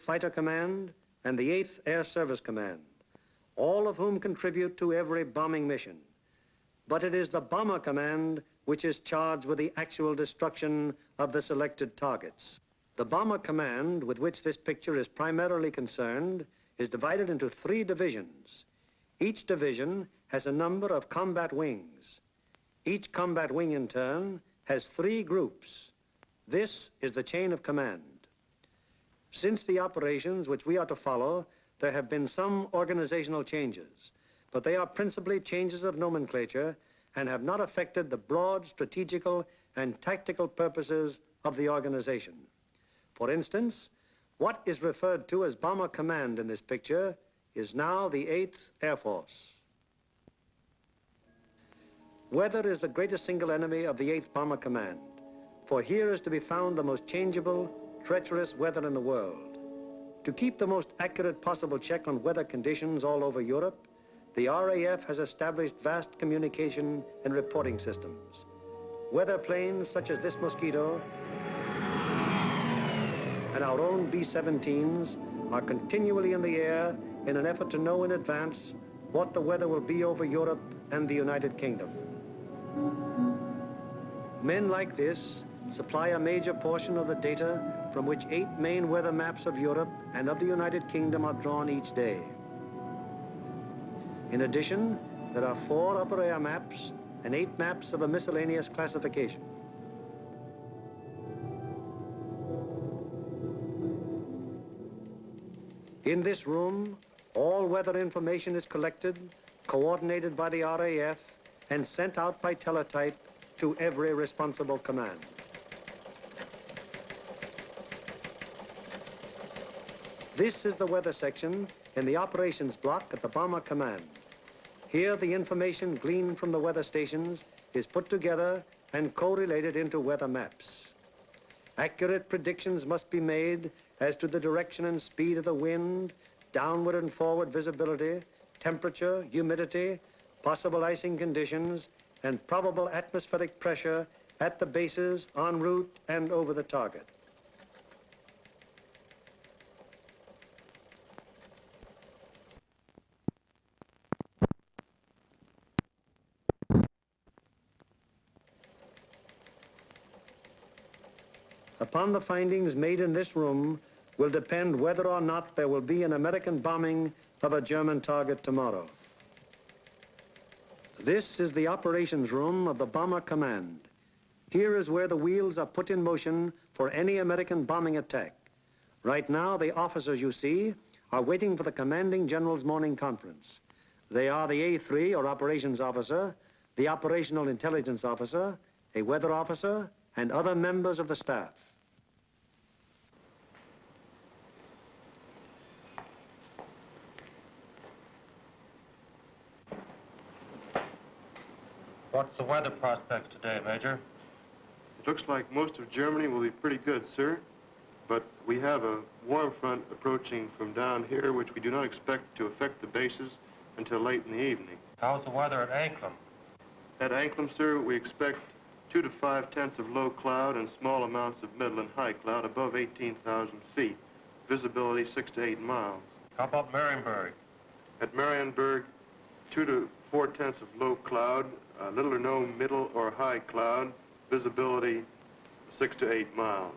Fighter Command and the 8th Air Service Command, all of whom contribute to every bombing mission. But it is the Bomber Command which is charged with the actual destruction of the selected targets. The Bomber Command, with which this picture is primarily concerned, is divided into 3 divisions. Each division has a number of combat wings. Each combat wing, in turn, has 3 groups. This is the chain of command. Since the operations which we are to follow, there have been some organizational changes, but they are principally changes of nomenclature and have not affected the broad strategical and tactical purposes of the organization. For instance, what is referred to as Bomber Command in this picture is now the 8th Air Force. Weather is the greatest single enemy of the 8th Bomber Command, for here is to be found the most changeable, treacherous weather in the world. To keep the most accurate possible check on weather conditions all over Europe, the RAF has established vast communication and reporting systems. Weather planes such as this Mosquito and our own B-17s are continually in the air in an effort to know in advance what the weather will be over Europe and the United Kingdom. Men like this supply a major portion of the data from which 8 main weather maps of Europe and of the United Kingdom are drawn each day. In addition, there are 4 upper air maps and 8 maps of a miscellaneous classification. In this room, all weather information is collected, coordinated by the RAF, and sent out by teletype to every responsible command. This is the weather section in the operations block at the Bomber Command. Here, the information gleaned from the weather stations is put together and correlated into weather maps. Accurate predictions must be made as to the direction and speed of the wind, downward and forward visibility, temperature, humidity, possible icing conditions, and probable atmospheric pressure at the bases, en route, and over the target. Upon the findings made in this room will depend whether or not there will be an American bombing of a German target tomorrow. This is the operations room of the Bomber Command. Here is where the wheels are put in motion for any American bombing attack. Right now, the officers you see are waiting for the commanding general's morning conference. They are the A3, or operations officer, the operational intelligence officer, a weather officer, and other members of the staff. What's the weather prospects today, Major? It looks like most of Germany will be pretty good, sir. But we have a warm front approaching from down here, which we do not expect to affect the bases until late in the evening. How's the weather at Anklam? At Anklam, sir, we expect 2 to 5 tenths of low cloud and small amounts of middle and high cloud above 18,000 feet. Visibility 6 to 8 miles. How about Marienburg? At Marienburg, 2 to 4 tenths of low cloud, little or no middle or high cloud, visibility 6 to 8 miles.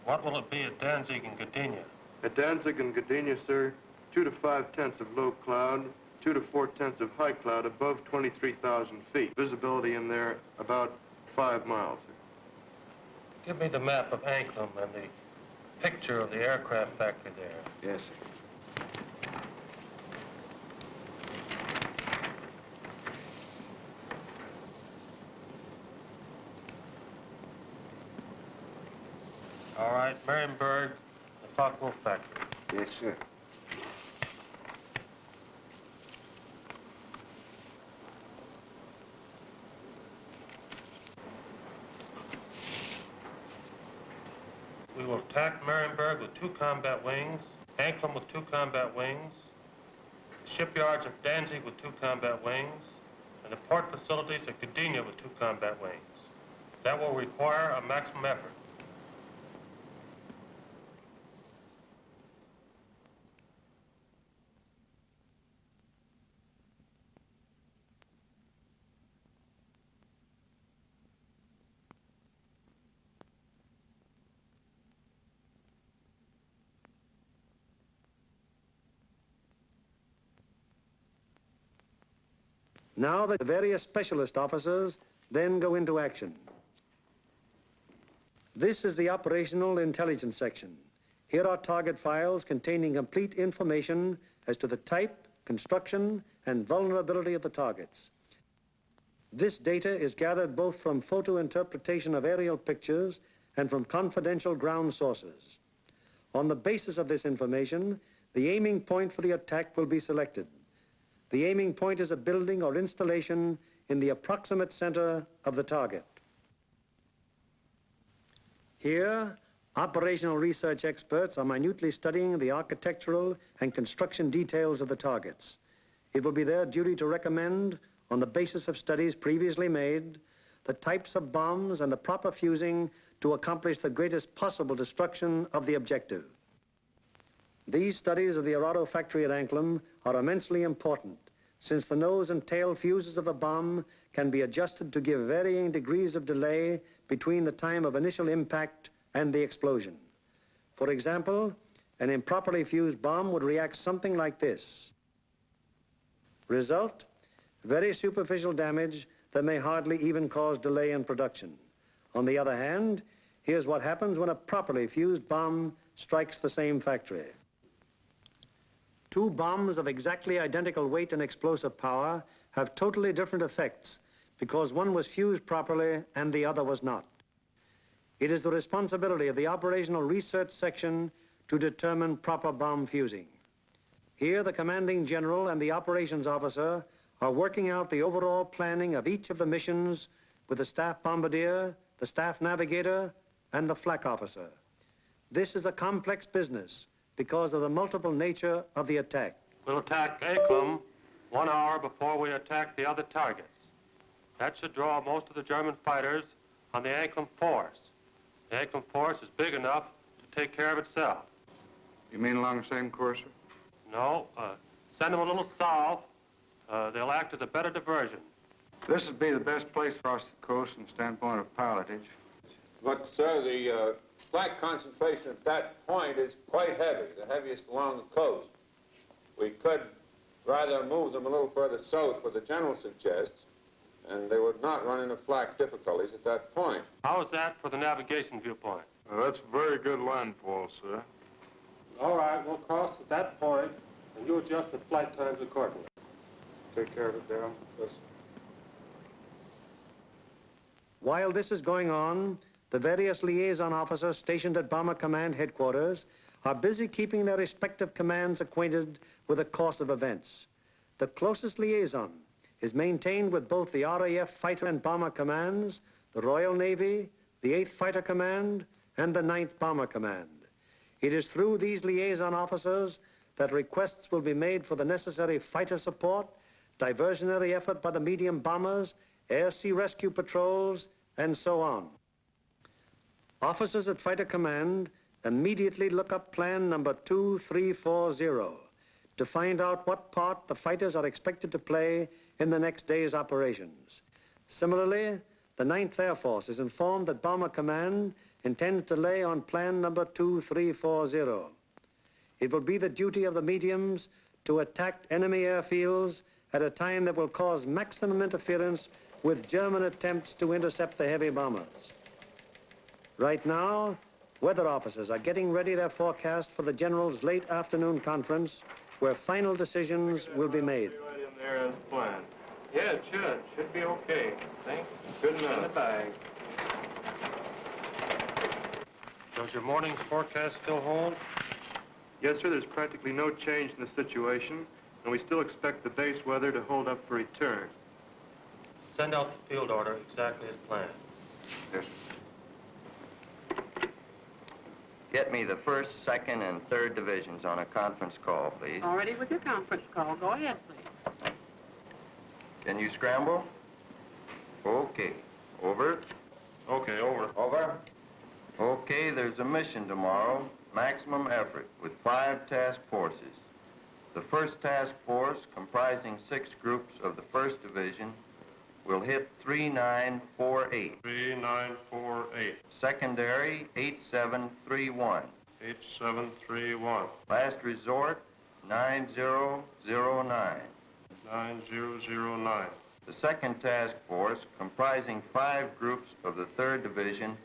What will it be at Danzig and Gdynia? At Danzig and Gdynia, sir, 2 to 5 tenths of low cloud, 2 to 4 tenths of high cloud above 23,000 feet. Visibility in there about 5 miles, sir. Give me the map of Anklam and the picture of the aircraft factory there. Yes, sir. All right, Marienburg, the Focke-Wulf factory. Yes, sir. We will attack Marienburg with 2 combat wings, Anklam with 2 combat wings, shipyards at Danzig with 2 combat wings, and the port facilities at Gdynia with 2 combat wings. That will require a maximum effort. Now the various specialist officers then go into action. This is the operational intelligence section. Here are target files containing complete information as to the type, construction, and vulnerability of the targets. This data is gathered both from photo interpretation of aerial pictures and from confidential ground sources. On the basis of this information, the aiming point for the attack will be selected. The aiming point is a building or installation in the approximate center of the target. Here, operational research experts are minutely studying the architectural and construction details of the targets. It will be their duty to recommend, on the basis of studies previously made, the types of bombs and the proper fusing to accomplish the greatest possible destruction of the objective. These studies of the Arado factory at Anklam are immensely important, since the nose and tail fuses of a bomb can be adjusted to give varying degrees of delay between the time of initial impact and the explosion. For example, an improperly fused bomb would react something like this. Result, very superficial damage that may hardly even cause delay in production. On the other hand, here's what happens when a properly fused bomb strikes the same factory. Two bombs of exactly identical weight and explosive power have totally different effects because one was fused properly and the other was not. It is the responsibility of the operational research section to determine proper bomb fusing. Here, the commanding general and the operations officer are working out the overall planning of each of the missions with the staff bombardier, the staff navigator, and the flak officer. This is a complex business because of the multiple nature of the attack. We'll attack Anklam 1 hour before we attack the other targets. That should draw most of the German fighters on the Anklam force. The Anklam force is big enough to take care of itself. You mean along the same course, sir? No, send them a little south. They'll act as a better diversion. This would be the best place across the coast from the standpoint of pilotage. But, sir, the flak concentration at that point is quite heavy, the heaviest along the coast. We could rather move them a little further south, what the general suggests, and they would not run into flak difficulties at that point. How is that for the navigation viewpoint? That's a very good landfall, sir. All right, we'll cross at that point, and you adjust the flight times accordingly. Take care of it, Darrell. Yes. While this is going on, the various liaison officers stationed at Bomber Command headquarters are busy keeping their respective commands acquainted with the course of events. The closest liaison is maintained with both the RAF Fighter and Bomber Commands, the Royal Navy, the 8th Fighter Command, and the 9th Bomber Command. It is through these liaison officers that requests will be made for the necessary fighter support, diversionary effort by the medium bombers, air-sea rescue patrols, and so on. Officers at Fighter Command immediately look up plan number 2340 to find out what part the fighters are expected to play in the next day's operations. Similarly, the 9th Air Force is informed that Bomber Command intends to lay on plan number 2340. It will be the duty of the mediums to attack enemy airfields at a time that will cause maximum interference with German attempts to intercept the heavy bombers. Right now, weather officers are getting ready their forecast for the General's late afternoon conference where final decisions will be made. Right in there as planned. Yeah, it should. Should be okay. Thanks. Good enough. In the bag. Does your morning's forecast still hold? Yes, sir, there's practically no change in the situation, and we still expect the base weather to hold up for return. Send out the field order exactly as planned. Yes, Get me the 1st, 2nd, and 3rd divisions on a conference call, please. Already with your conference call. Go ahead, please. Can you scramble? Okay. Over. Okay, over. Over. Okay, there's a mission tomorrow. Maximum effort with 5 task forces. The 1st task force, comprising 6 groups of the 1st Division, will hit 3948. 3948. Secondary, 8731. 8731. Last resort, 9009. 9009. The 2nd Task Force, comprising 5 groups of the 3rd Division,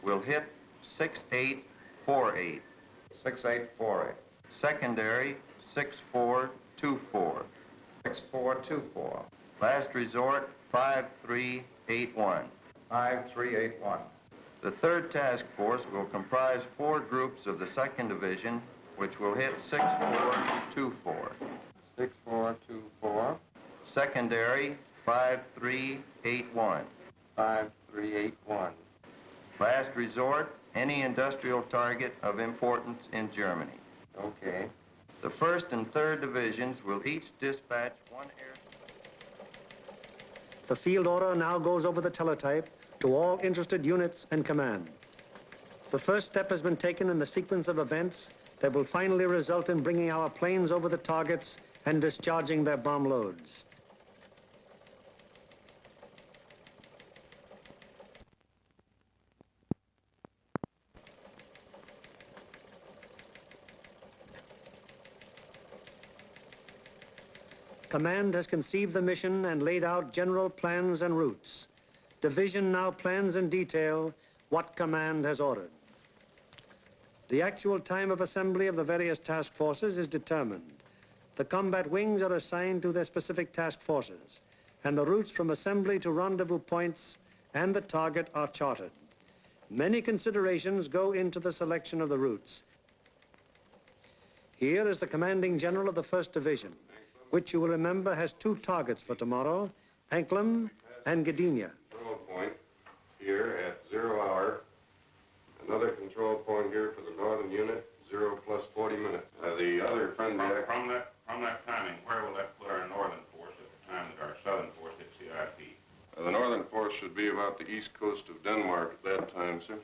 will hit 6848. 6848. Secondary, 6424. 6424. Last resort, 5381. 5381. The 3rd Task Force will comprise 4 groups of the 2nd Division, which will hit 6424. 6424. Secondary, 5381. 5381. Last resort, any industrial target of importance in Germany. Okay. The 1st and 3rd Divisions will each dispatch 1 air... The field order now goes over the teletype to all interested units and command. The first step has been taken in the sequence of events that will finally result in bringing our planes over the targets and discharging their bomb loads. Command has conceived the mission and laid out general plans and routes. Division now plans in detail what command has ordered. The actual time of assembly of the various task forces is determined. The combat wings are assigned to their specific task forces, and the routes from assembly to rendezvous points and the target are charted. Many considerations go into the selection of the routes. Here is the commanding general of the 1st Division, which you will remember has 2 targets for tomorrow, Anklam and Gdynia. Control point here at 0 hour. Another control point here for the northern unit, 0 plus 40 minutes. The other friendly... From that timing, where will that put our northern force at the time that our southern force hits the IP? The northern force should be about the east coast of Denmark at that time, sir.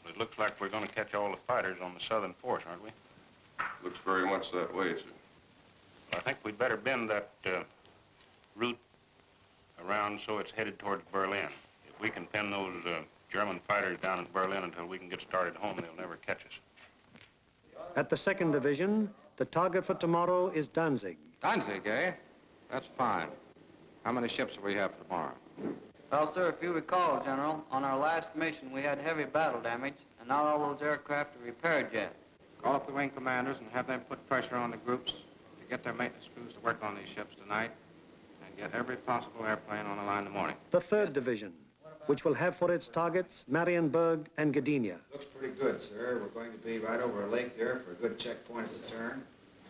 It looks like we're going to catch all the fighters on the southern force, aren't we? Looks very much that way, sir. I think we'd better bend that route around so it's headed towards Berlin. If we can pin those German fighters down in Berlin until we can get started home, they'll never catch us. At the 2nd Division, the target for tomorrow is Danzig. Danzig, eh? That's fine. How many ships do we have for tomorrow? Well, sir, if you recall, General, on our last mission we had heavy battle damage, and not all those aircraft are repaired yet. Call up the wing commanders and have them put pressure on the groups to get their maintenance crews to work on these ships tonight and get every possible airplane on the line in the morning. The 3rd Division, which will have for its targets Marienburg and Gdynia. Looks pretty good, sir. We're going to be right over a lake there for a good checkpoint at the turn.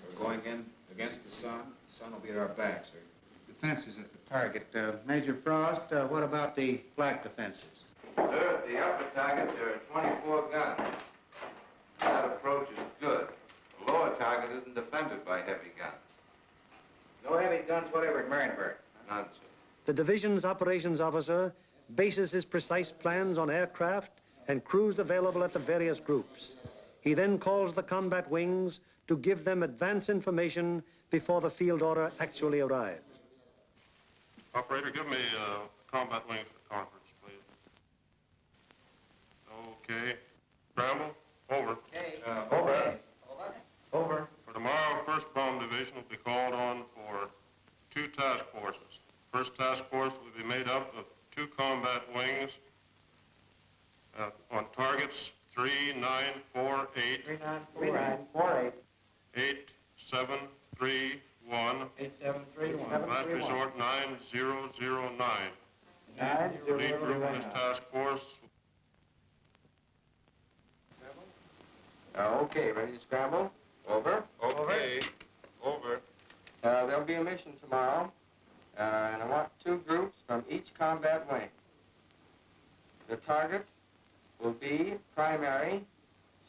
We're going in against the sun. The sun will be at our back, sir. Defenses at the target. Major Frost, what about the flak defenses? Sir, at the upper target, there are 24 guns. That approach is good. The lower target isn't defended by heavy guns. No heavy guns whatever at Marienburg. None, sir. The division's operations officer bases his precise plans on aircraft and crews available at the various groups. He then calls the combat wings to give them advance information before the field order actually arrives. Operator, give me combat wing for the conference, please. Okay. Scramble, over. Over. Over. For tomorrow, 1st Bomb Division will be called on for 2 task forces. First task force will be made up of 2 combat wings on targets 3948, 3948. 8731, 8731. last resort 9009. Lead group in this task force. Okay, ready to scramble? Over. Okay. Over. There'll be a mission tomorrow, and I want 2 groups from each combat wing. The target will be primary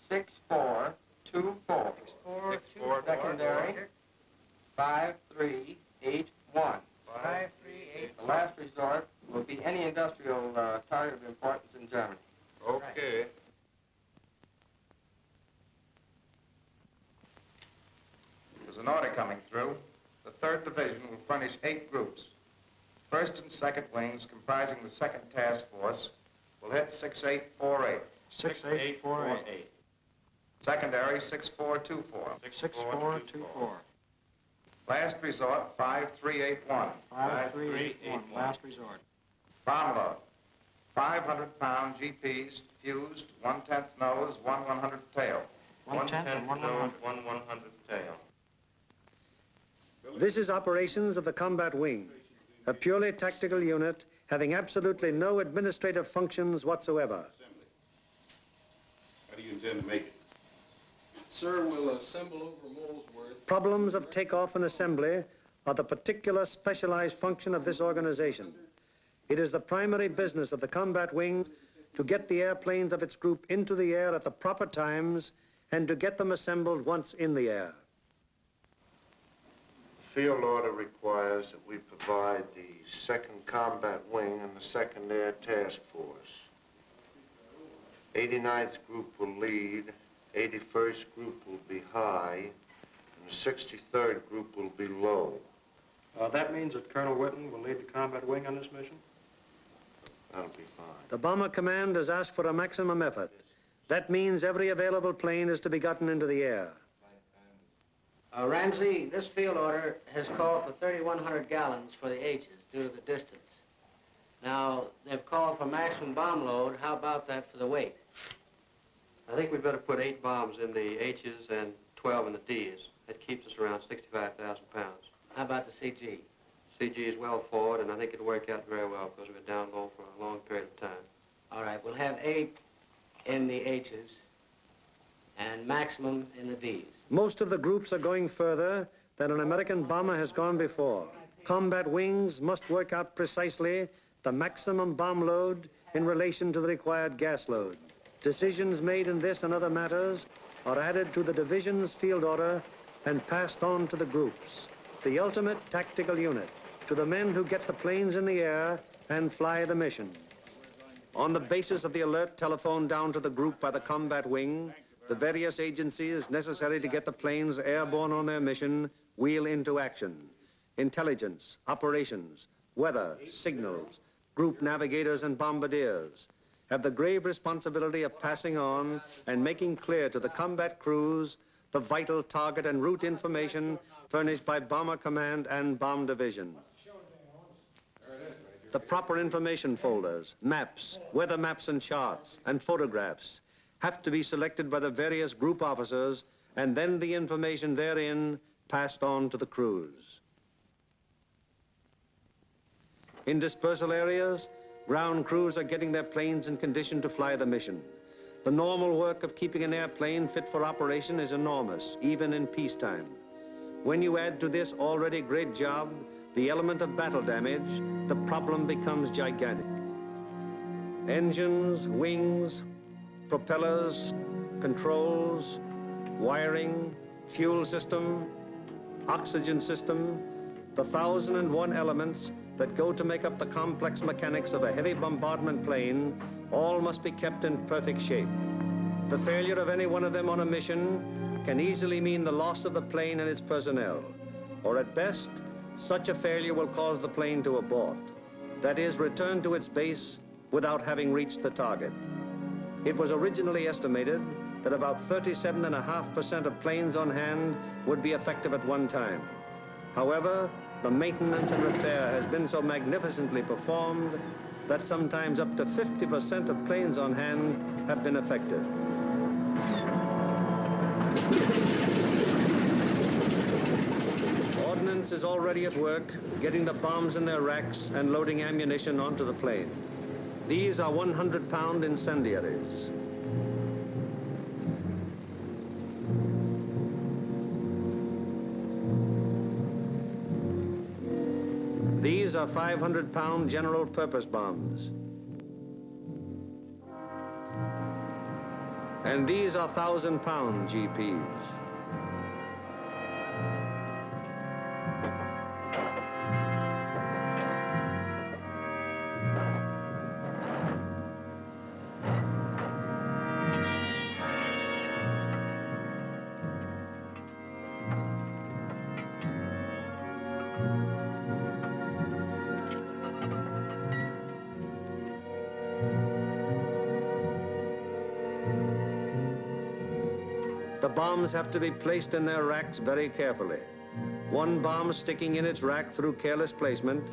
6424. 6424. Secondary 5381. 538. The last resort will be any industrial target of importance in Germany. Okay. There's an order coming through. The 3rd Division will furnish 8 groups. 1st and 2nd wings, comprising the 2nd Task Force, will hit 6848. 6848. Secondary 6424. 6424. Last resort, 5381. 5381, last resort. Bomb load. 500-pound GPs, fused, 1/10 nose, 1/100 tail. 1/10 and 1/100. 1/100 tail. This is operations of the combat wing, a purely tactical unit having absolutely no administrative functions whatsoever. How do you intend to make it? Sir, we'll assemble over Molesworth. Problems of takeoff and assembly are the particular specialized function of this organization. It is the primary business of the combat wing to get the airplanes of its group into the air at the proper times and to get them assembled once in the air. The field order requires that we provide the 2nd Combat Wing and the 2nd Air Task Force. 89th Group will lead, 81st Group will be high, and the 63rd Group will be low. That means that Colonel Whitten will lead the combat wing on this mission? That'll be fine. The Bomber Command has asked for a maximum effort. That means every available plane is to be gotten into the air. Ramsey, this field order has called for 3,100 gallons for the H's due to the distance. Now, they've called for maximum bomb load. How about that for the weight? I think we'd better put 8 bombs in the H's and 12 in the D's. That keeps us around 65,000 pounds. How about the CG? CG is well forward, and I think it'll work out very well because we've been down low for a long period of time. All right, we'll have 8 in the H's and maximum in the D's. Most of the groups are going further than an American bomber has gone before. Combat wings must work out precisely the maximum bomb load in relation to the required gas load. Decisions made in this and other matters are added to the division's field order and passed on to the groups, the ultimate tactical unit, to the men who get the planes in the air and fly the mission. On the basis of the alert telephoned down to the group by the combat wing, the various agencies necessary to get the planes airborne on their mission wheel into action. Intelligence, operations, weather, signals, group navigators and bombardiers have the grave responsibility of passing on and making clear to the combat crews the vital target and route information furnished by Bomber Command and Bomb Division. The proper information folders, maps, weather maps and charts, and photographs have to be selected by the various group officers and then the information therein passed on to the crews. In dispersal areas, ground crews are getting their planes in condition to fly the mission. The normal work of keeping an airplane fit for operation is enormous, even in peacetime. When you add to this already great job the element of battle damage, the problem becomes gigantic. Engines, wings, propellers, controls, wiring, fuel system, oxygen system, the 1,001 elements that go to make up the complex mechanics of a heavy bombardment plane all must be kept in perfect shape. The failure of any one of them on a mission can easily mean the loss of the plane and its personnel, or at best, such a failure will cause the plane to abort. That is, return to its base without having reached the target. It was originally estimated that about 37.5% of planes on hand would be effective at one time. However, the maintenance and repair has been so magnificently performed that sometimes up to 50% of planes on hand have been effective. Ordnance is already at work, getting the bombs in their racks and loading ammunition onto the plane. These are 100-pound incendiaries. These are 500-pound general purpose bombs. And these are 1,000-pound GPs. The bombs have to be placed in their racks very carefully. One bomb sticking in its rack through careless placement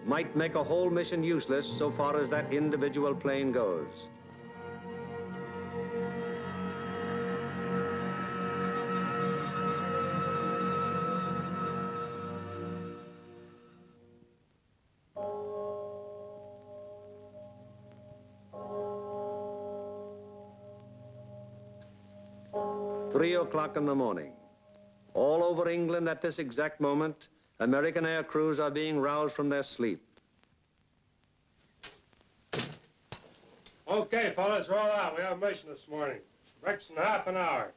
might make a whole mission useless so far as that individual plane goes. Three o'clock in the morning. All over England at this exact moment, American air crews are being roused from their sleep. Okay, fellas, roll out. We have a mission this morning. Breakfast in half an hour.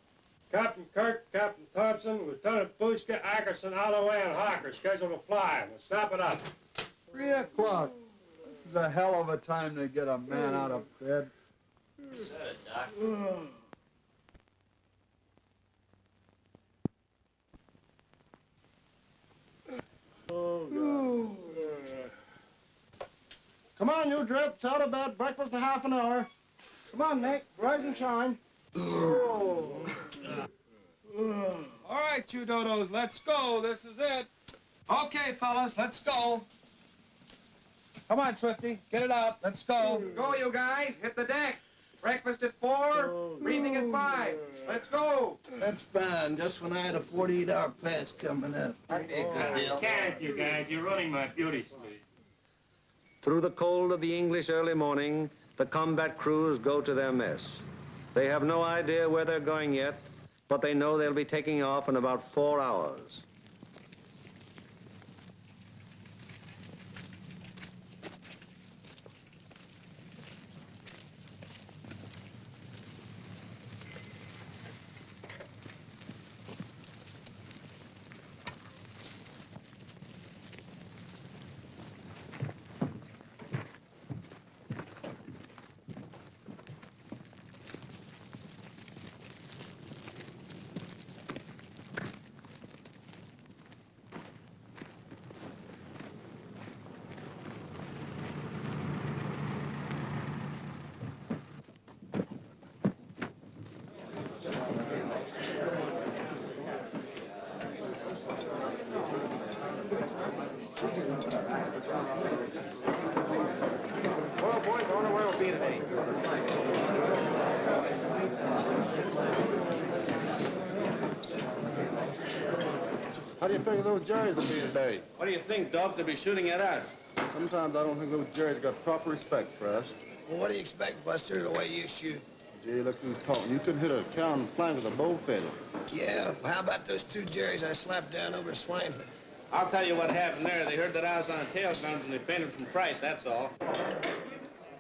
Captain Kirk, Captain Thompson, Lieutenant Bushka, Ackerson, Alloway, and Hawker scheduled to fly. Let's snap it up. 3 o'clock. This is a hell of a time to get a man out of bed. Doc. Oh, God. Come on, you drips, out of bed. Breakfast in half an hour. Come on, Nick. Rise and shine. All right, you dodos, let's go. This is it. Okay, fellas, let's go. Come on, Swifty, get it out. Let's go. Go, you guys. Hit the deck. Breakfast at 4, briefing at 5. Let's go. That's fine, just when I had a 48-hour pass coming up. That'd be a good deal. Can't, you guys. You're running my beauty sleep. Through the cold of the English early morning, the combat crews go to their mess. They have no idea where they're going yet, but they know they'll be taking off in about 4 hours. Well, boys, I wonder where we'll be today. How do you figure those Jerrys will be today? What do you think, Dove? They'll be shooting at us. Sometimes I don't think those Jerrys got proper respect for us. Well, what do you expect, Buster, the way you shoot? Gee, look who's talking. You couldn't hit a cow in the flank with a bow feather. Yeah, well, how about those 2 Jerrys I slapped down over at Swainford? I'll tell you what happened there. They heard that I was on tail guns and they fainted from fright, that's all.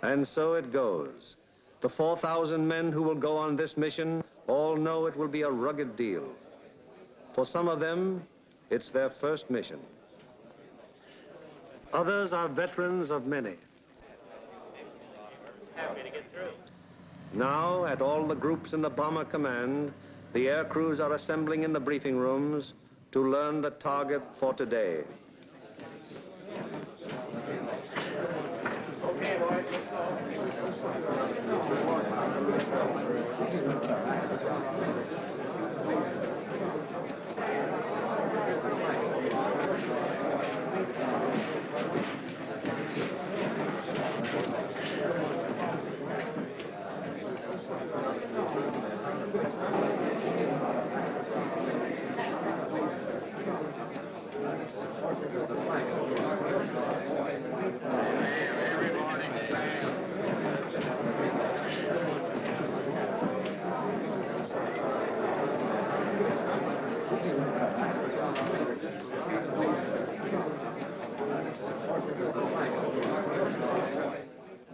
And so it goes. The 4,000 men who will go on this mission all know it will be a rugged deal. For some of them, it's their first mission. Others are veterans of many. Happy to get through. Now, at all the groups in the bomber command, the air crews are assembling in the briefing rooms to learn the target for today. Okay, boys.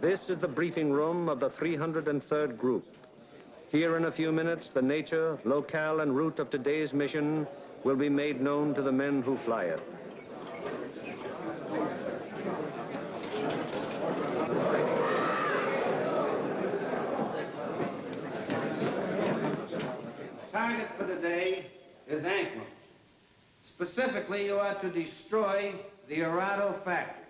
This is the briefing room of the 303rd Group. Here in a few minutes, the nature, locale, and route of today's mission will be made known to the men who fly it. Target for today is Anklam. Specifically, you are to destroy the Arado factory.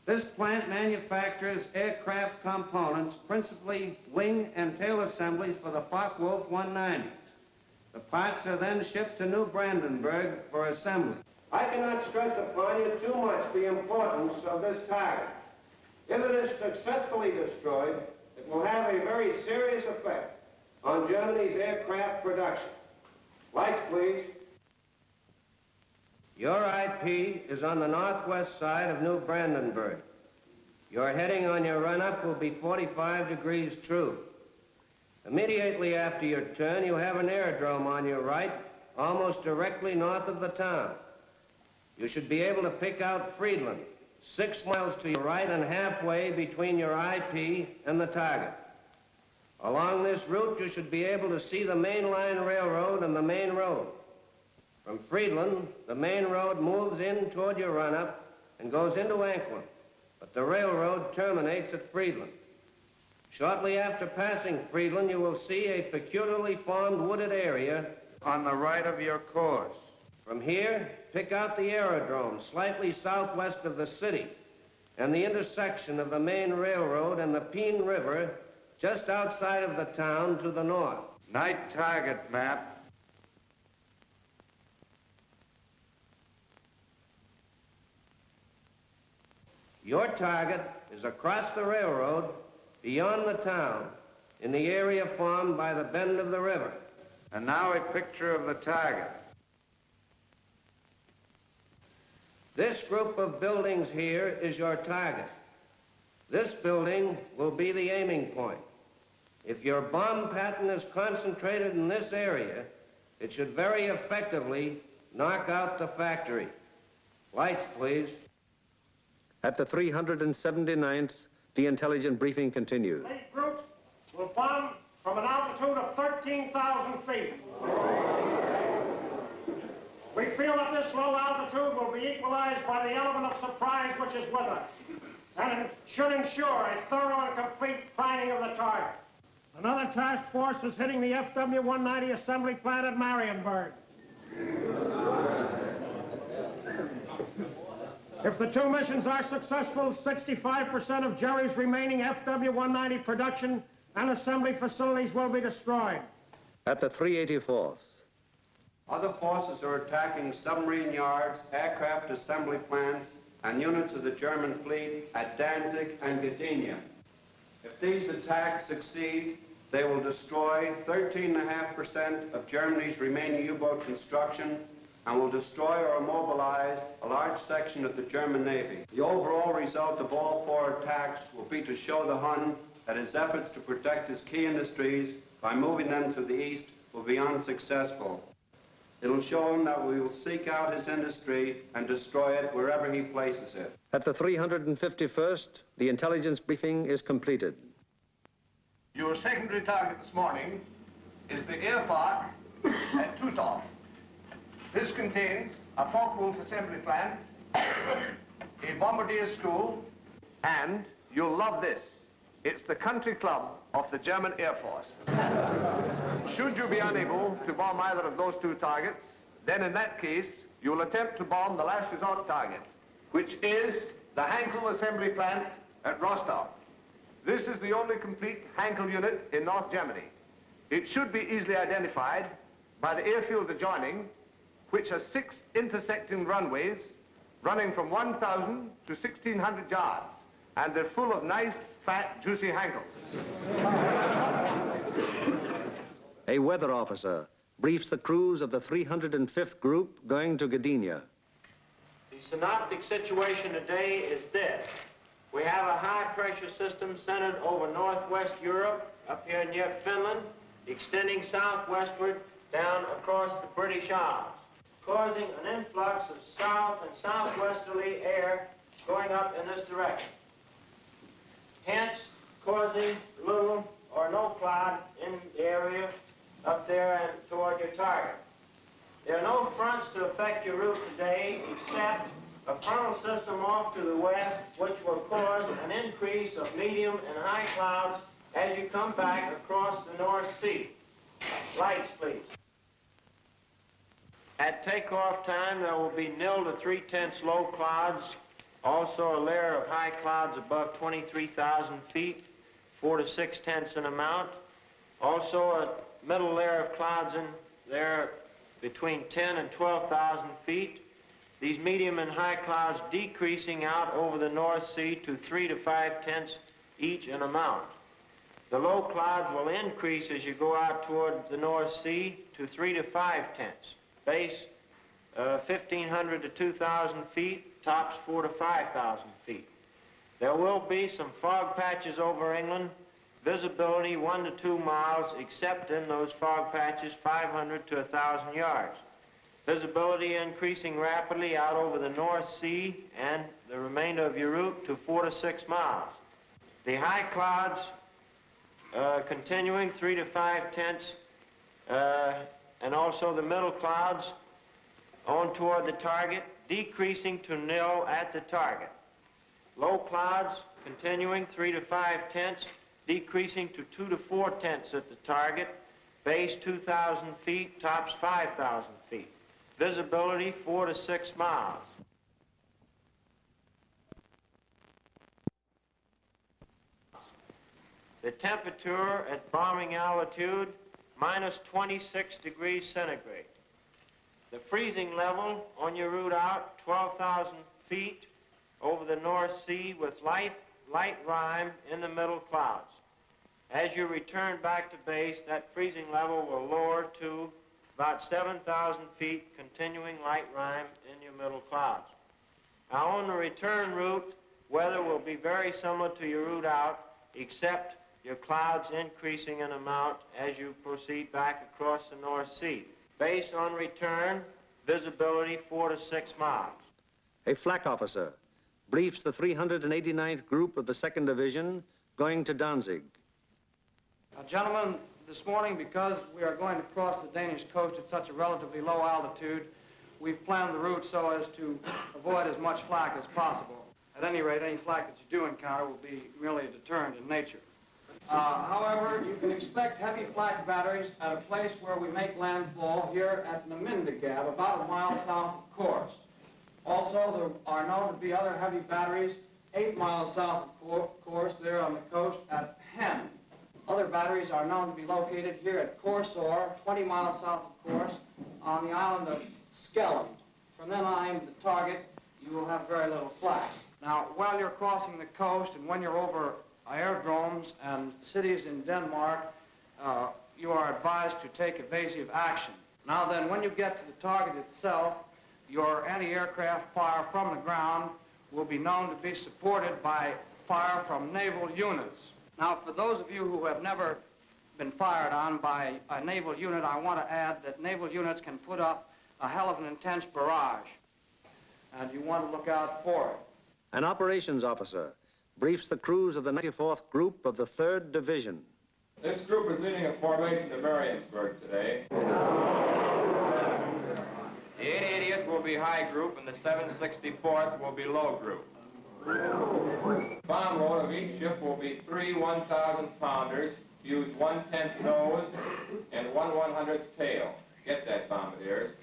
This plant manufactures aircraft components, principally wing and tail assemblies for the Focke-Wulf 190. The parts are then shipped to New Brandenburg for assembly. I cannot stress upon you too much the importance of this target. If it is successfully destroyed, it will have a very serious effect on Germany's aircraft production. Lights, please. Your IP is on the northwest side of New Brandenburg. Your heading on your run-up will be 45 degrees true. Immediately after your turn, you have an aerodrome on your right, almost directly north of the town. You should be able to pick out Friedland, 6 miles to your right and halfway between your IP and the target. Along this route, you should be able to see the main line railroad and the main road. From Friedland, the main road moves in toward your run-up and goes into Anklam, but the railroad terminates at Friedland. Shortly after passing Friedland, you will see a peculiarly formed wooded area On the right of your course. From here, pick out the aerodrome slightly southwest of the city and the intersection of the main railroad and the Peene River just outside of the town to the north. Night target map. Your target is across the railroad, beyond the town, in the area formed by the bend of the river. And now a picture of the target. This group of buildings here is your target. This building will be the aiming point. If your bomb pattern is concentrated in this area, it should very effectively knock out the factory. Lights, please. At the 379th, the intelligence briefing continues. These groups will bomb from an altitude of 13,000 feet. We feel that this low altitude will be equalized by the element of surprise which is with us, and it should ensure a thorough and complete finding of the target. Another task force is hitting the FW-190 assembly plant at Marienburg. If the two missions are successful, 65% of Jerry's remaining FW-190 production and assembly facilities will be destroyed. At the 384th, Other forces are attacking submarine yards, aircraft assembly plants, and units of the German fleet at Danzig and Gdynia. If these attacks succeed, they will destroy 13.5% of Germany's remaining U-boat construction and will destroy or immobilize a large section of the German Navy. The overall result of all four attacks will be to show the Hun that his efforts to protect his key industries by moving them to the east will be unsuccessful. It'll show him that we will seek out his industry and destroy it wherever he places it. at the 351st, the intelligence briefing is completed. Your secondary target this morning is the air park at Tutov. This contains a Focke-Wulf assembly plant, a bombardier school, and you'll love this. It's the country club of the German Air Force. Should you be unable to bomb either of those two targets, then in that case, you'll attempt to bomb the last resort target, which is the Anklam assembly plant at Rostov. This is the only complete Hankel unit in North Germany. It should be easily identified by the airfields adjoining, which are 6 intersecting runways running from 1,000 to 1,600 yards, and they're full of nice, fat, juicy Hankels. A weather officer briefs the crews of the 305th group going to Gdynia. The synoptic situation today is this. We have a high-pressure system centered over northwest Europe, up here near Finland, extending southwestward down across the British Isles, causing an influx of south and southwesterly air going up in this direction, hence causing little or no cloud in the area up there and toward your target. There are no fronts to affect your route today except a frontal system off to the west, which will cause an increase of medium and high clouds as you come back across the North Sea. Lights, please. At takeoff time, there will be 0 to 3/10 low clouds, also a layer of high clouds above 23,000 feet, 4 to 6/10 in amount, also a middle layer of clouds in they're between 10 and 12,000 feet. These medium and high clouds decreasing out over the North Sea to 3 to 5 tenths each in amount. The low clouds will increase as you go out toward the North Sea to 3 to 5 tenths. Base 1,500 to 2,000 feet, tops 4 to 5,000 feet. There will be some fog patches over England, visibility 1 to 2 miles, except in those fog patches 500 to 1,000 yards. Visibility increasing rapidly out over the North Sea and the remainder of your route to 4 to 6 miles. The high clouds continuing 3 to 5 tenths, and also the middle clouds on toward the target, decreasing to nil at the target. Low clouds continuing 3 to 5 tenths, decreasing to 2 to 4 tenths at the target, base 2,000 feet, tops 5,000 feet. Visibility 4 to 6 miles. The temperature at bombing altitude, minus 26 degrees centigrade. The freezing level on your route out, 12,000 feet over the North Sea with light rime in the middle clouds. As you return back to base, that freezing level will lower to about 7,000 feet, continuing light rime in your middle clouds. Now on the return route, weather will be very similar to your route out, except your clouds increasing in amount as you proceed back across the North Sea. Base on return, visibility 4 to 6 miles. A flak officer briefs the 389th Group of the 2nd Division going to Danzig. Gentlemen, this morning, because we are going to cross the Danish coast at such a relatively low altitude, we've planned the route so as to avoid as much flak as possible. At any rate, any flak that you do encounter will be merely a deterrent in nature. However, you can expect heavy flak batteries at a place where we make landfall here at Namindagab, about a mile south of course. Also, there are known to be other heavy batteries 8 miles south of course there on the coast at Hen. Other batteries are known to be located here at Corsor, 20 miles south of course, on the island of Skelland. From then on aimed at the target, you will have very little flak. Now, while you're crossing the coast and when you're over aerodromes and cities in Denmark, you are advised to take evasive action. Now then, when you get to the target itself, your anti-aircraft fire from the ground will be known to be supported by fire from naval units. Now, for those of you who have never been fired on by a naval unit, I want to add that naval units can put up a hell of an intense barrage, and you want to look out for it. An operations officer briefs the crews of the 94th Group of the 3rd Division. This group is leading a formation to Mariensburg today. The 880th will be high group and the 764th will be low group. Bomb load of each ship will be 3 1,000-pounders, use 1/10 nose and 1/100th tail. Get that, bombardiers.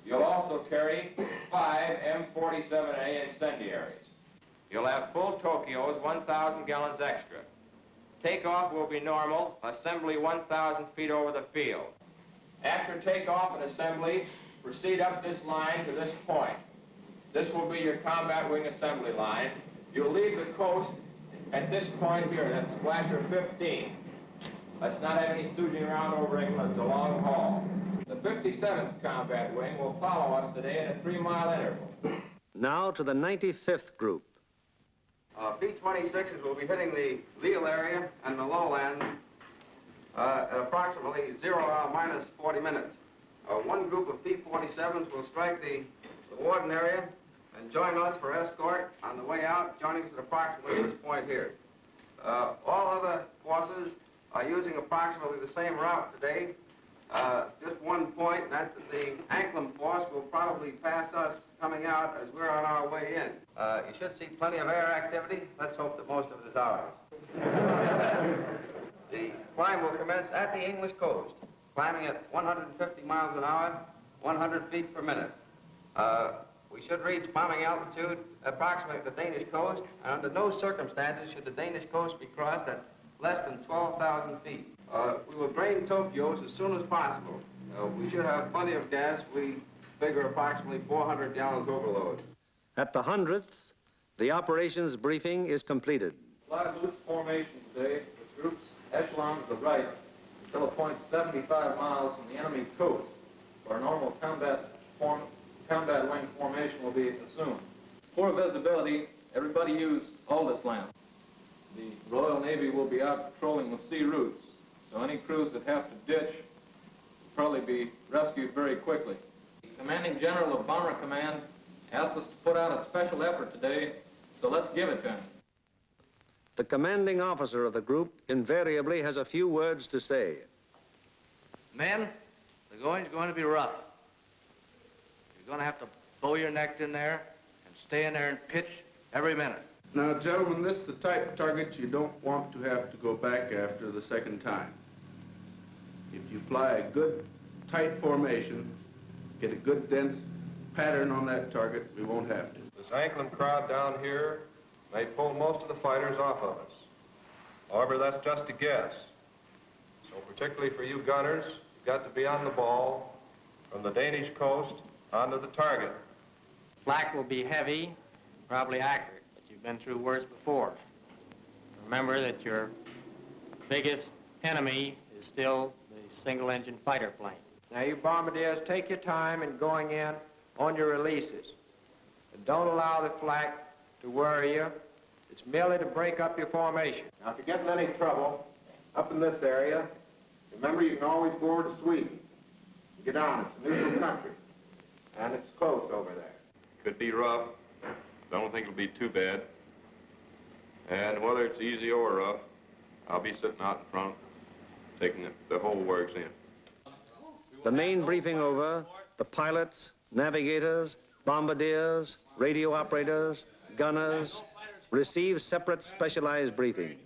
You'll also carry 5 M47A incendiaries. You'll have full Tokyos, 1,000 gallons extra. Takeoff will be normal, assembly 1,000 feet over the field. After takeoff and assembly, proceed up this line to this point. This will be your combat wing assembly line. You'll leave the coast at this point here, that's Splasher 15. Let's not have any stooging around over England, it's a long haul. The 57th Combat Wing will follow us today in a 3-mile interval. Now to the 95th Group. B-26s will be hitting the Lille area and the lowland at approximately 0 hour minus 40 minutes. One group of P-47s will strike the Warden area and join us for escort on the way out, joining us at approximately this point here. All other forces are using approximately the same route today. Just one point, and that's that the Anklam force will probably pass us coming out as we're on our way in. You should see plenty of air activity. Let's hope that most of it is ours. The climb will commence at the English coast, climbing at 150 miles an hour, 100 feet per minute. We should reach bombing altitude approximately the Danish coast, and under no circumstances should the Danish coast be crossed at less than 12,000 feet. We will drain Tokyos as soon as possible. We should have plenty of gas. We figure approximately 400 gallons overload. At the 100th, the operations briefing is completed. Fly loose formation today with groups echelon to the right until a point 75 miles from the enemy coast, where a normal combat wing formation will be assumed. For visibility, everybody use Aldous lamp. The Royal Navy will be out patrolling the sea routes, so any crews that have to ditch will probably be rescued very quickly. The Commanding General of Bomber Command asked us to put out a special effort today, so let's give it to him. The commanding officer of the group invariably has a few words to say. Men, the going's going to be rough. You're going to have to bow your necks in there and stay in there and pitch every minute. Now, gentlemen, this is the type of target you don't want to have to go back after the second time. If you fly a good, tight formation, get a good, dense pattern on that target, we won't have to. This Anklam crowd down here may pull most of the fighters off of us. However, that's just a guess. So particularly for you gunners, you've got to be on the ball from the Danish coast onto the target. Flak will be heavy, probably accurate, but you've been through worse before. Remember that your biggest enemy is still the single-engine fighter plane. Now, you bombardiers, take your time in going in on your releases. And don't allow the flak to worry you. It's merely to break up your formation. Now, if you get in any trouble up in this area, remember you can always go over to Sweden. Get on, it's a neutral country. And it's close over there. Could be rough. I don't think it'll be too bad. And whether it's easy or rough, I'll be sitting out in front, taking the whole works in. The main briefing over, the pilots, navigators, bombardiers, radio operators, gunners receive separate specialized briefings.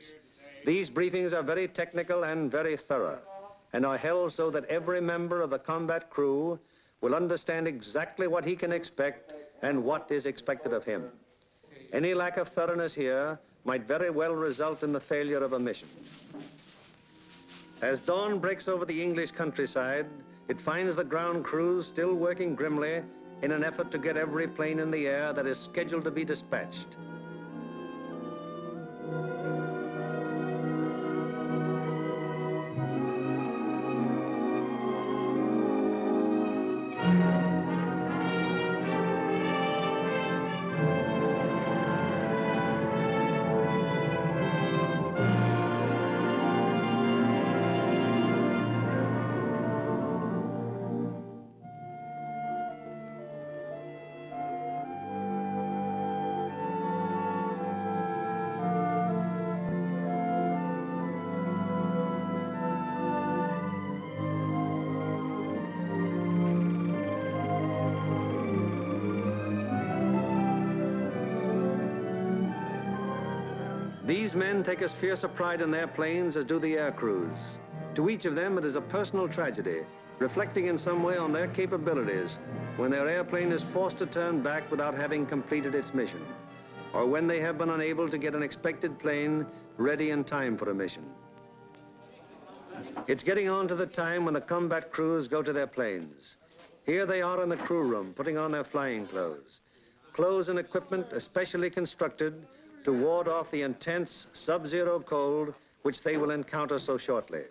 These briefings are very technical and very thorough and are held so that every member of the combat crew will understand exactly what he can expect and what is expected of him. Any lack of thoroughness here might very well result in the failure of a mission. As dawn breaks over the English countryside, it finds the ground crews still working grimly in an effort to get every plane in the air that is scheduled to be dispatched. These men take as fierce a pride in their planes as do the air crews. To each of them, it is a personal tragedy, reflecting in some way on their capabilities when their airplane is forced to turn back without having completed its mission, or when they have been unable to get an expected plane ready in time for a mission. It's getting on to the time when the combat crews go to their planes. Here they are in the crew room, putting on their flying clothes. Clothes and equipment especially constructed to ward off the intense sub-zero cold which they will encounter so shortly.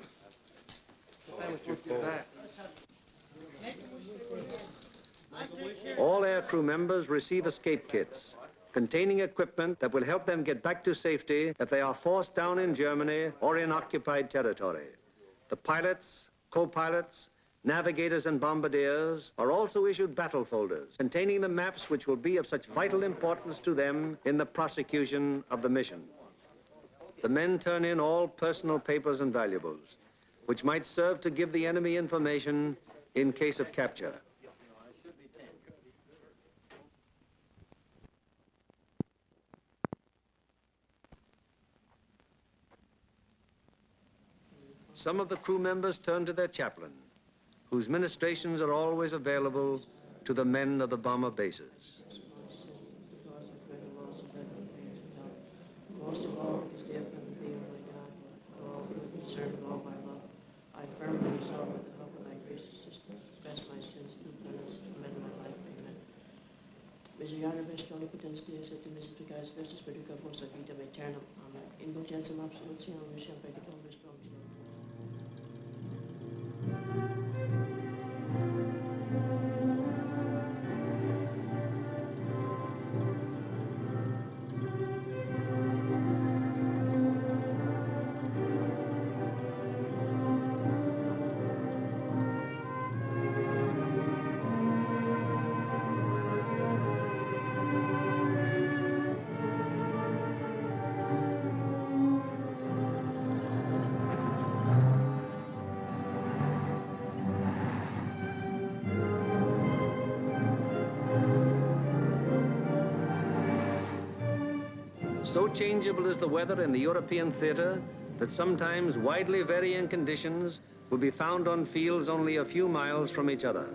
All air crew members receive escape kits containing equipment that will help them get back to safety if they are forced down in Germany or in occupied territory. The pilots, co-pilots, navigators and bombardiers are also issued battle folders containing the maps which will be of such vital importance to them in the prosecution of the mission. The men turn in all personal papers and valuables, which might serve to give the enemy information in case of capture. Some of the crew members turn to their chaplain, whose ministrations are always available to the men of the bomber bases. Most of all, is the effort of thee, O my God, for all who concern all my love. I firmly resolve with the help of thy gracious assistance Bezigare Vestoni Potenstias et Mystificais Vestis Peduca Vosa Vitam Aeternam. Amen. Indulgentiam absolutionem Mission Peccatum Vestromis. So changeable is the weather in the European theater that sometimes widely varying conditions will be found on fields only a few miles from each other.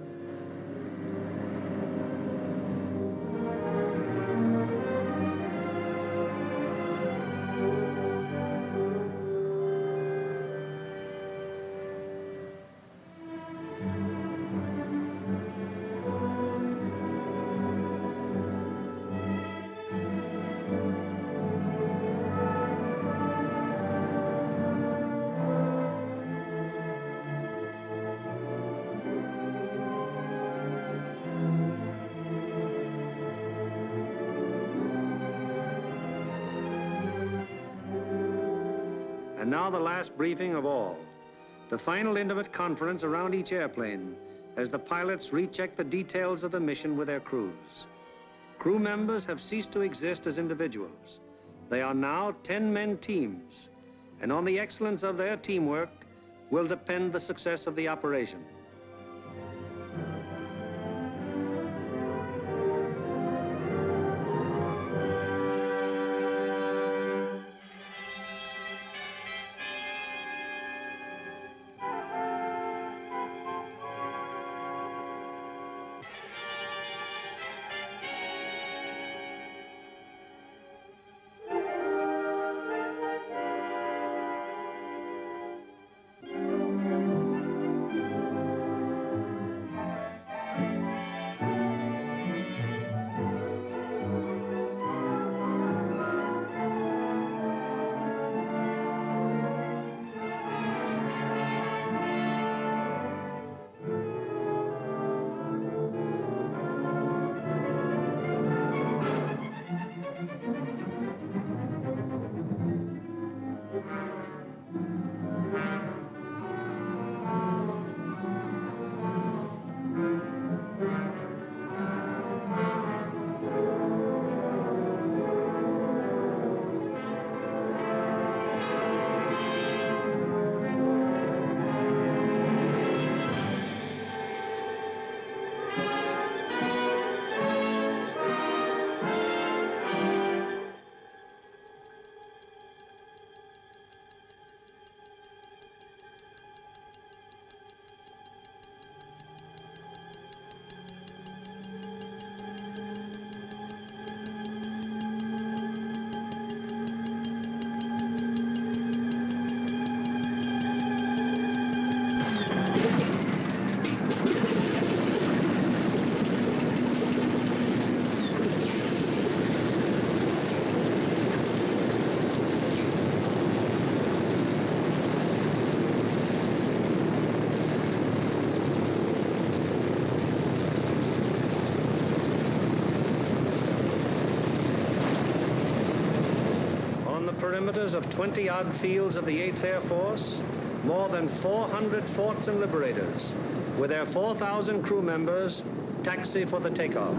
And now the last briefing of all, the final intimate conference around each airplane as the pilots recheck the details of the mission with their crews. Crew members have ceased to exist as individuals. They are now 10-man teams, and on the excellence of their teamwork will depend the success of the operation. Perimeters of 20-odd fields of the 8th Air Force, more than 400 forts and liberators, with their 4,000 crew members, taxi for the takeoff.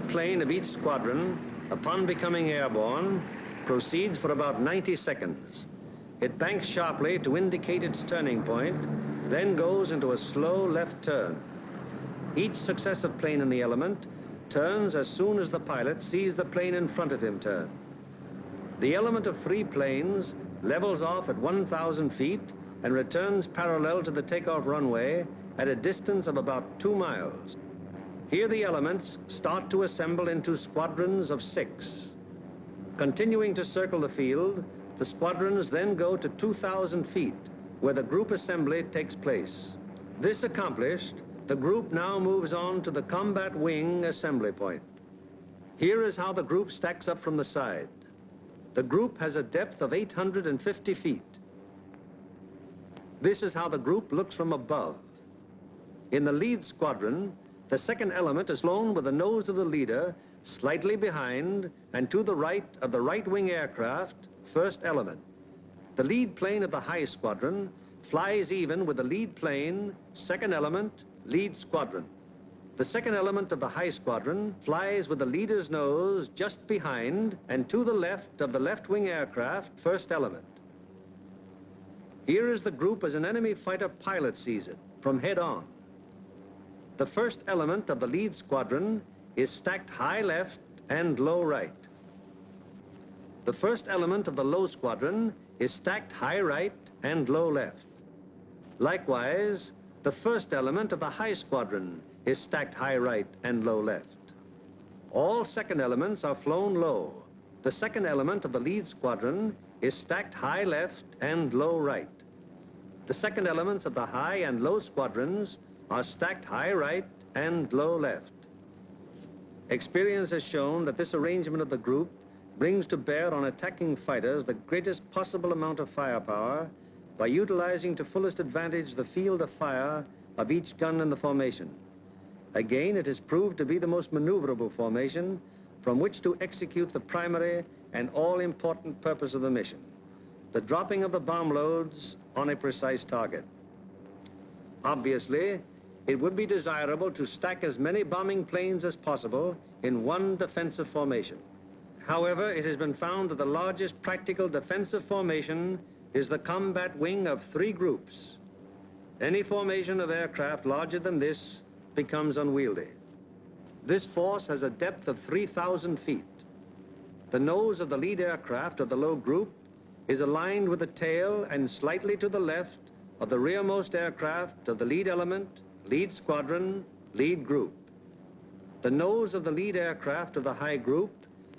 lead plane of each squadron, upon becoming airborne, proceeds for about 90 seconds. It banks sharply to indicate its turning point, then goes into a slow left turn. Each successive plane in the element turns as soon as the pilot sees the plane in front of him turn. The element of 3 planes levels off at 1,000 feet and returns parallel to the takeoff runway at a distance of about 2 miles. Here the elements start to assemble into squadrons of 6. Continuing to circle the field, the squadrons then go to 2,000 feet, where the group assembly takes place. This accomplished, the group now moves on to the combat wing assembly point. Here is how the group stacks up from the side. The group has a depth of 850 feet. This is how the group looks from above. In the lead squadron, the second element is flown with the nose of the leader slightly behind and to the right of the right wing aircraft, first element. The lead plane of the high squadron flies even with the lead plane, second element, lead squadron. The second element of the high squadron flies with the leader's nose just behind and to the left of the left wing aircraft, first element. Here is the group as an enemy fighter pilot sees it, from head on. The first element of the lead squadron is stacked high left and low right. The first element of the low squadron is stacked high right and low left. Likewise, the first element of the high squadron is stacked high right and low left. All second elements are flown low. The second element of the lead squadron is stacked high left and low right. The second elements of the high and low squadrons are stacked high right and low left. Experience has shown that this arrangement of the group brings to bear on attacking fighters the greatest possible amount of firepower by utilizing to fullest advantage the field of fire of each gun in the formation. Again, it is proved to be the most maneuverable formation from which to execute the primary and all-important purpose of the mission, the dropping of the bomb loads on a precise target. Obviously, it would be desirable to stack as many bombing planes as possible in one defensive formation. However, it has been found that the largest practical defensive formation is the combat wing of 3 groups. Any formation of aircraft larger than this becomes unwieldy. This force has a depth of 3,000 feet. The nose of the lead aircraft of the low group is aligned with the tail and slightly to the left of the rearmost aircraft of the lead element, lead squadron, lead group. The nose of the lead aircraft of the high group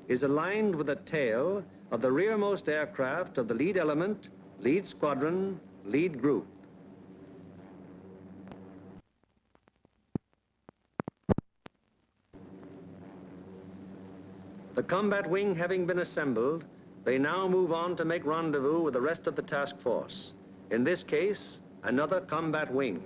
is aligned with the tail of the rearmost aircraft of the lead element, lead squadron, lead group. The combat wing having been assembled, they now move on to make rendezvous with the rest of the task force. In this case, another combat wing.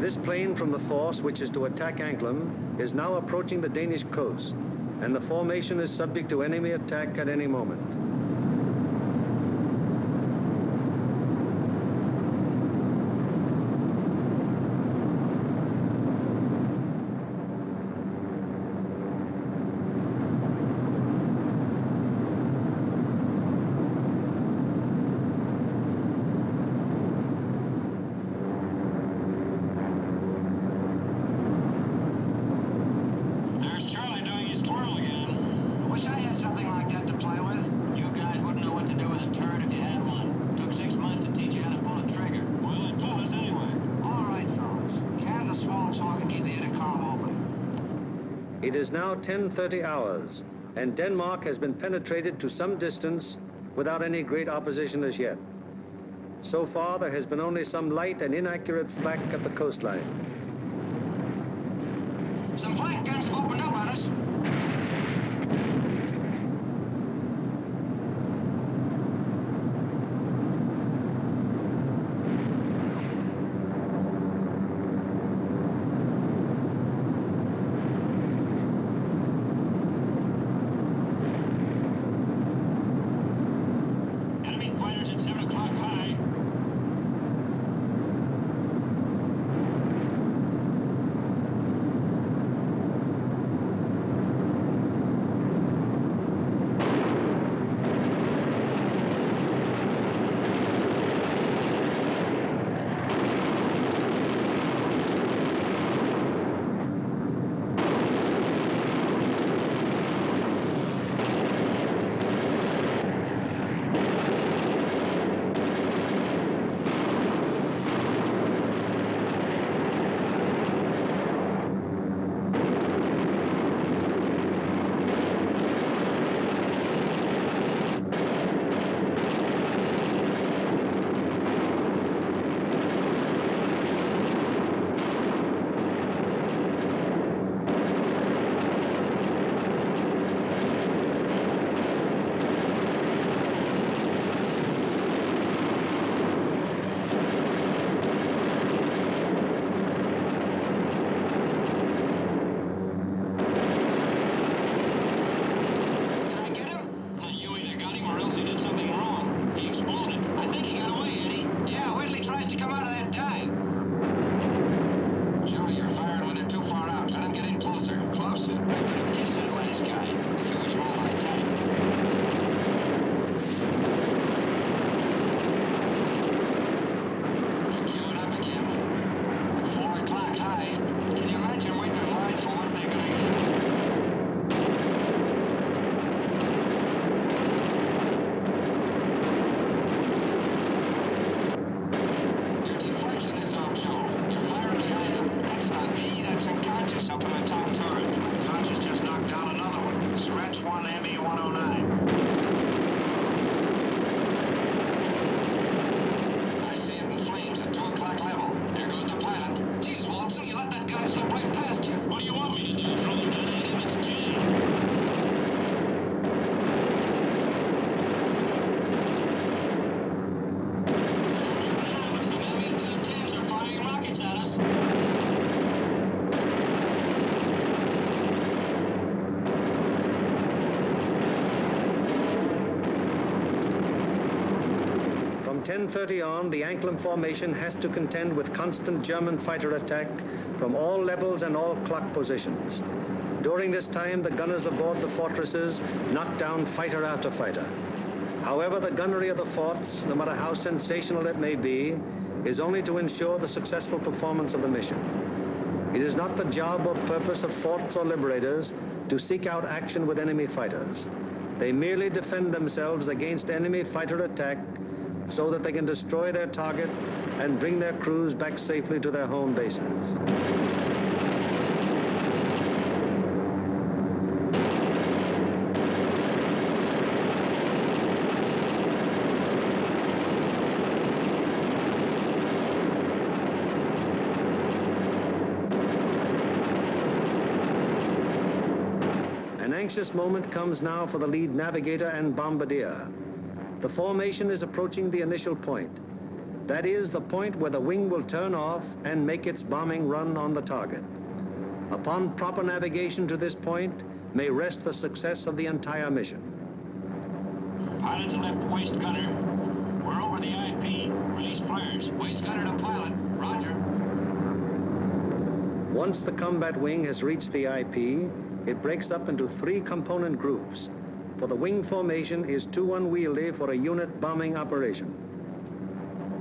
This plane from the force which is to attack Anklam is now approaching the Danish coast, and the formation is subject to enemy attack at any moment. It is now 10:30 hours, and Denmark has been penetrated to some distance without any great opposition as yet. So far, there has been only some light and inaccurate flak at the coastline. Some flank guns have opened up on us. From 10:30 on, the Anklam formation has to contend with constant German fighter attack from all levels and all clock positions. During this time, the gunners aboard the fortresses knock down fighter after fighter. However, the gunnery of the forts, no matter how sensational it may be, is only to ensure the successful performance of the mission. It is not the job or purpose of forts or liberators to seek out action with enemy fighters. They merely defend themselves against enemy fighter attack so that they can destroy their target and bring their crews back safely to their home bases. An anxious moment comes now for the lead navigator and bombardier. The formation is approaching the initial point. That is the point where the wing will turn off and make its bombing run on the target. Upon proper navigation to this point may rest the success of the entire mission. Pilot to left waist gunner. We're over the IP. Release flares. Waist gunner to pilot. Roger. Once the combat wing has reached the IP, it breaks up into 3 component groups, for the wing formation is too unwieldy for a unit bombing operation.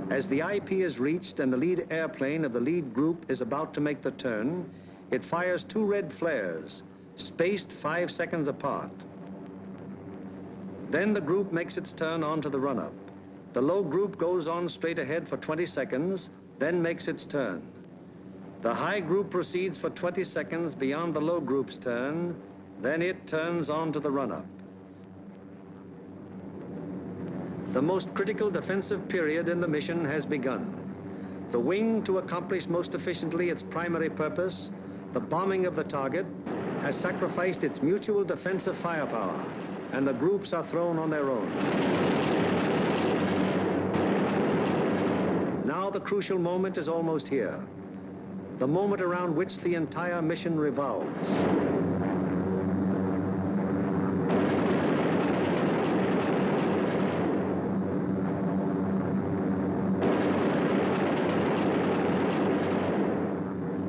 As the IP is reached and the lead airplane of the lead group is about to make the turn, it fires 2 red flares, spaced 5 seconds apart. Then the group makes its turn onto the run-up. The low group goes on straight ahead for 20 seconds, then makes its turn. The high group proceeds for 20 seconds beyond the low group's turn, then it turns onto the run-up. The most critical defensive period in the mission has begun. The wing, to accomplish most efficiently its primary purpose, the bombing of the target, has sacrificed its mutual defensive firepower, and the groups are thrown on their own. Now the crucial moment is almost here, the moment around which the entire mission revolves.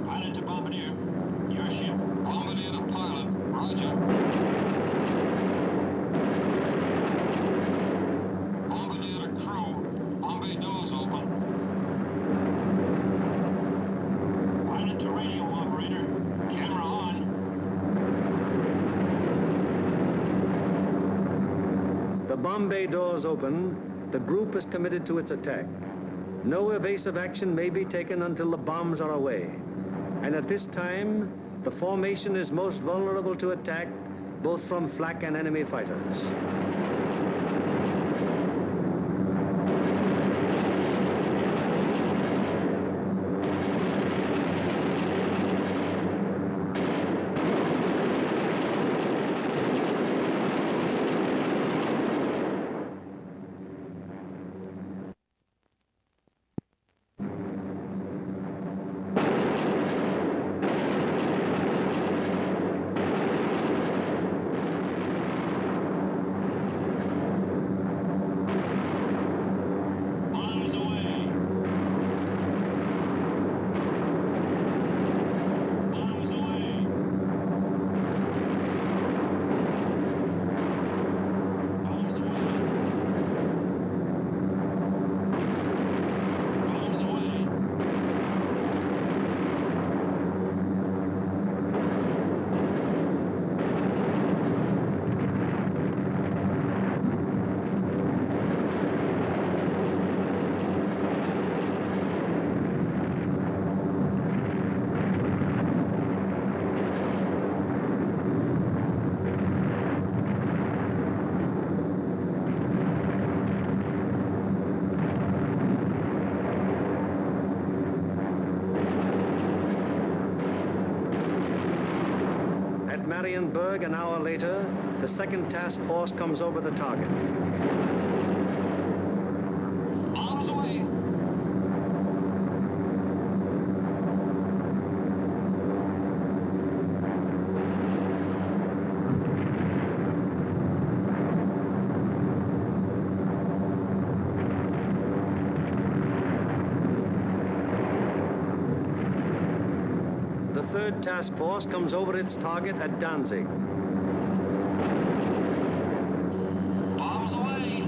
Pilot to Bombardier. Your ship. Bombardier to pilot. Roger. Bombardier to crew. Bombay doors open. Pilot to radio operator. Camera on. The bomb bay doors open, the group is committed to its attack. No evasive action may be taken until the bombs are away. And at this time, the formation is most vulnerable to attack, both from flak and enemy fighters. Marienburg, an hour later, the second task force comes over the target. Bombs away. The third task force comes over its target at Danzig. Bombs away.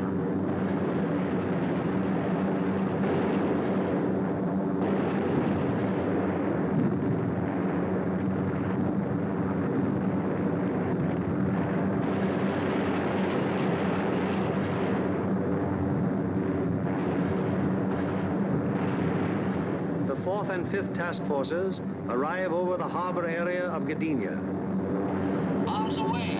The 4th and 5th task forces arrive over the harbor area of Gdynia. Bombs away.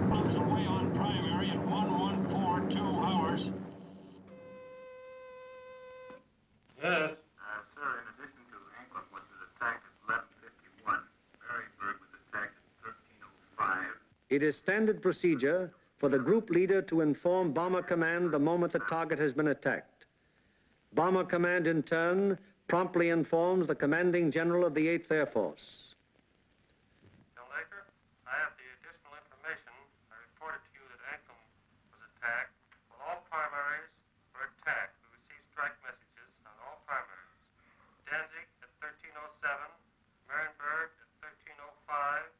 Bombs away on It is standard procedure for the group leader to inform Bomber Command the moment the target has been attacked. Bomber Command, in turn, promptly informs the commanding general of the 8th Air Force. Hillmaker, I have the additional information. I reported to you that Anklam was attacked. Well, all primaries were attacked. We received strike messages on all primaries. Danzig at 1307, Marienburg at 1305,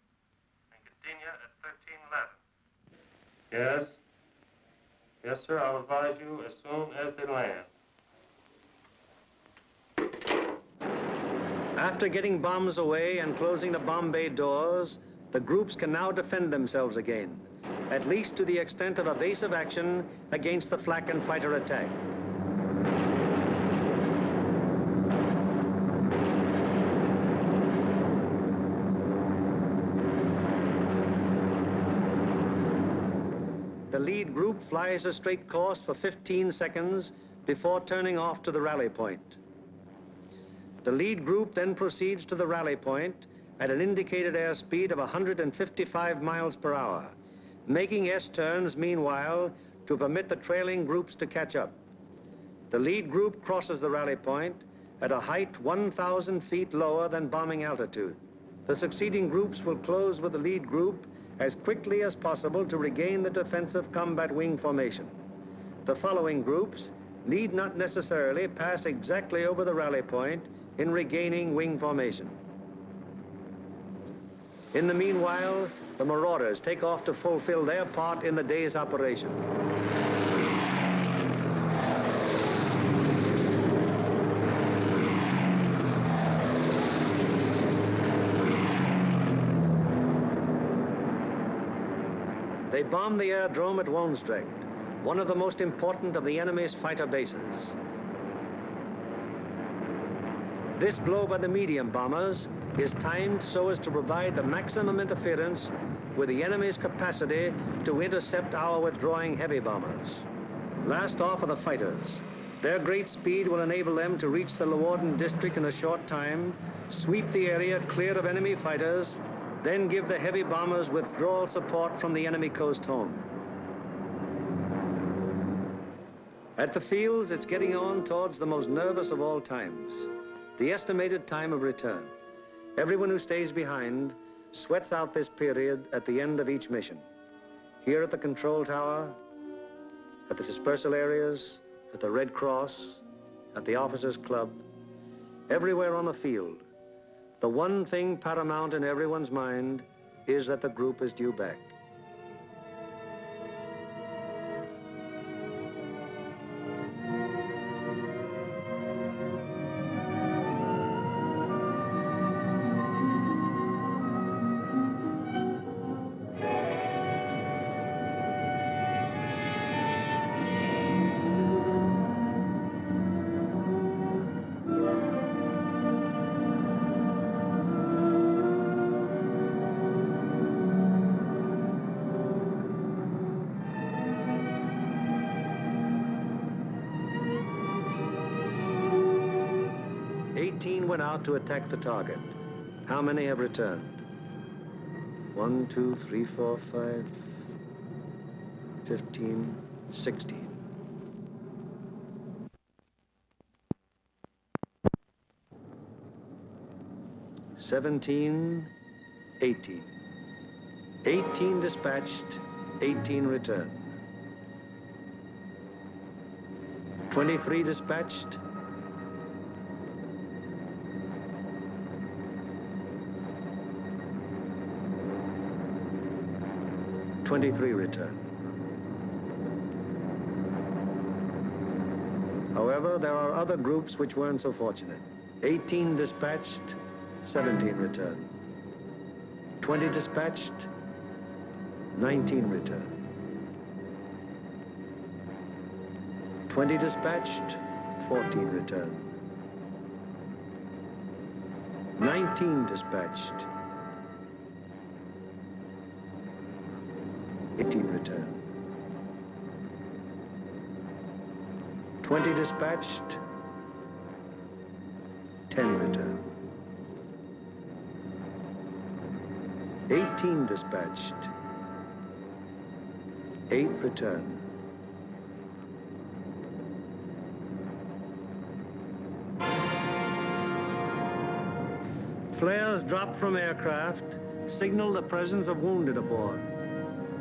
and Gdynia at 1311. Yes? Yes, sir. I'll advise you as soon as they land. After getting bombs away and closing the bomb bay doors, the groups can now defend themselves again, at least to the extent of evasive action against the flak and fighter attack. The lead group flies a straight course for 15 seconds before turning off to the rally point. The lead group then proceeds to the rally point at an indicated airspeed of 155 miles per hour, making S-turns meanwhile to permit the trailing groups to catch up. The lead group crosses the rally point at a height 1,000 feet lower than bombing altitude. The succeeding groups will close with the lead group as quickly as possible to regain the defensive combat wing formation. The following groups need not necessarily pass exactly over the rally point in regaining wing formation. In the meanwhile, the marauders take off to fulfill their part in the day's operation. They bomb the aerodrome at Woensdrecht, one of the most important of the enemy's fighter bases. This blow by the medium bombers is timed so as to provide the maximum interference with the enemy's capacity to intercept our withdrawing heavy bombers. Last off are the fighters. Their great speed will enable them to reach the Leeuwarden district in a short time, sweep the area clear of enemy fighters, then give the heavy bombers withdrawal support from the enemy coast home. At the fields, it's getting on towards the most nervous of all times, the estimated time of return. Everyone who stays behind sweats out this period at the end of each mission. Here at the control tower, at the dispersal areas, at the Red Cross, at the officers' club, everywhere on the field, the one thing paramount in everyone's mind is that the group is due back. Went out to attack the target. How many have returned? 1, 2, 3, 4, 5, 15, 16. $17, 18. 18 dispatched, 18 returned. 23 dispatched, 23 returned. However, there are other groups which weren't so fortunate. 18 dispatched, 17 returned. 20 dispatched, 19 returned. 20 dispatched, 14 returned. 19 dispatched, 18 returned. 20 dispatched, 10 returned. 18 dispatched, 8 return. Flares dropped from aircraft signal the presence of wounded aboard.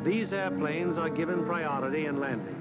These airplanes are given priority in landing.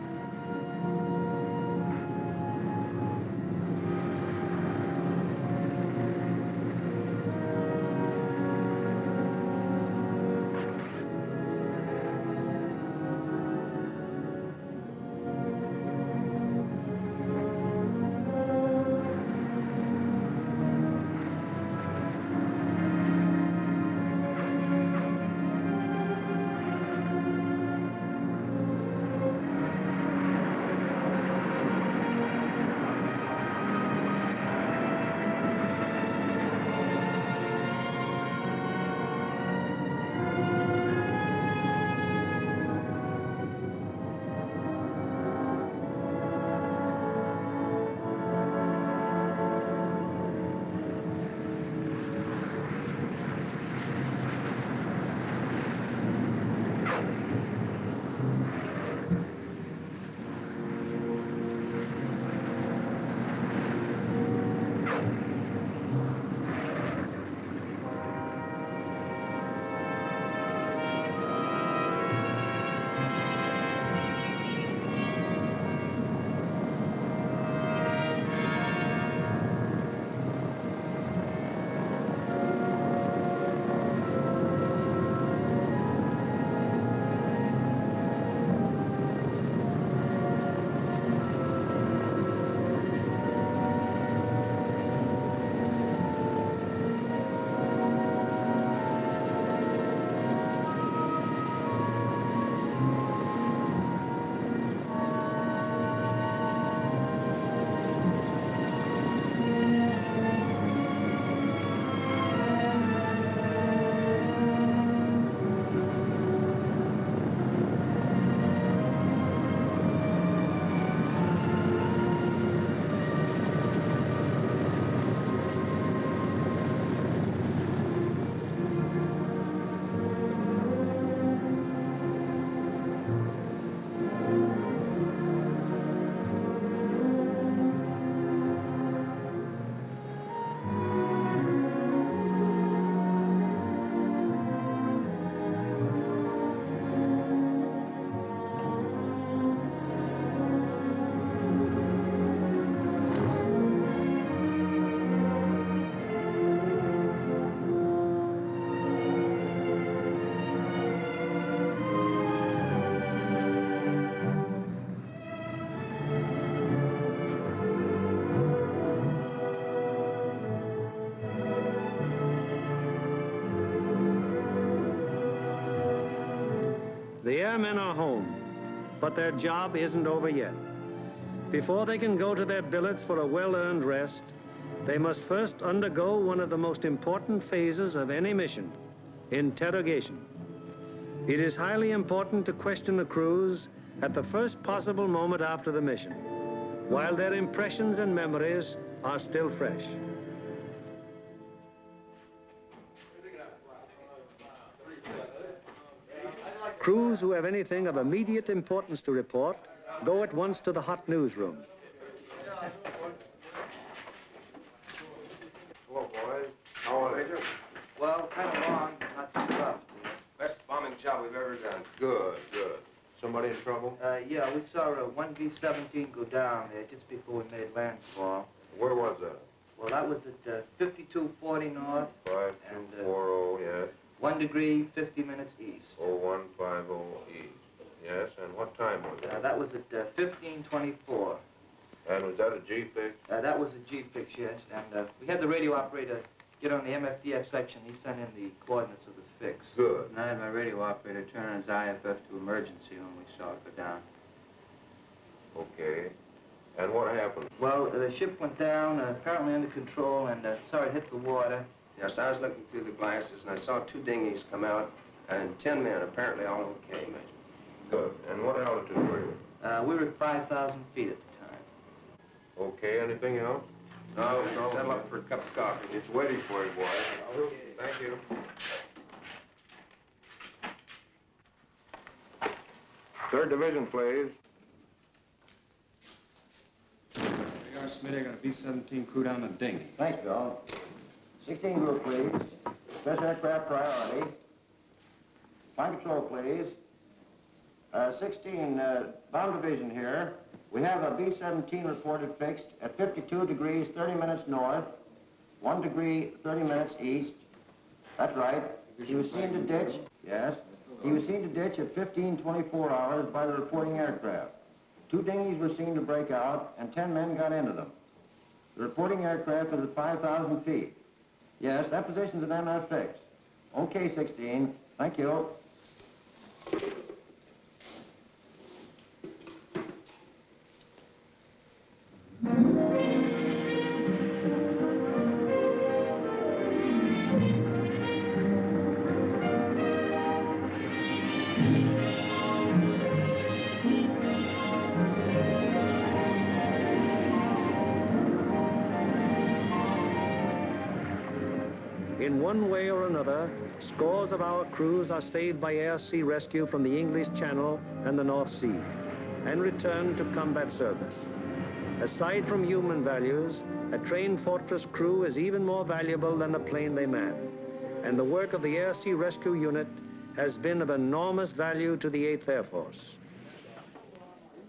The airmen are home, but their job isn't over yet. Before they can go to their billets for a well-earned rest, they must first undergo one of the most important phases of any mission, interrogation. It is highly important to question the crews at the first possible moment after the mission, while their impressions and memories are still fresh. Crews who have anything of immediate importance to report go at once to the hot newsroom. Hello, boys. How are they? Well, kind of long, not too tough. Best bombing job we've ever done. Good, good. Somebody in trouble? Yeah, we saw a 1B-17 go down there just before we made landfall. Where was that? Well, that was at 5240 north. 5240, yes. 1 degree, 50 minutes east. 0150 east. Yes, and what time was it? That was at 1524. And was that a G-fix? That was a G-fix, yes. And we had the radio operator get on the MFDF section. He sent in the coordinates of the fix. Good. And I had my radio operator turn on his IFF to emergency when we saw it go down. Okay. And what happened? Well, the ship went down, apparently under control, and saw it hit the water. Yes, I was looking through the glasses, and I saw 2 dinghies come out, and 10 men, apparently all okay, Major. Good. And what altitude were you? We were at 5,000 feet at the time. Okay, anything else? No, settle up for a cup of coffee. It's waiting for you, boys. Thank you. Third Division, please. Smitty, I got a B-17 crew down the dinghy. Thanks, Bill. 16 group, please. Special aircraft priority. Flight control, please. 16, bomb division here. We have a B-17 reported fixed at 52 degrees, 30 minutes north, 1 degree, 30 minutes east. That's right. He was seen to ditch, yes. He was seen to ditch at 15:24 hours by the reporting aircraft. 2 dinghies were seen to break out, and 10 men got into them. The reporting aircraft is at 5,000 feet. Yes, that position's an MF fixed. Okay, 16. Thank you. In one way or another, scores of our crews are saved by air-sea rescue from the English Channel and the North Sea and returned to combat service. Aside from human values, a trained fortress crew is even more valuable than the plane they man, and the work of the air-sea rescue unit has been of enormous value to the 8th Air Force.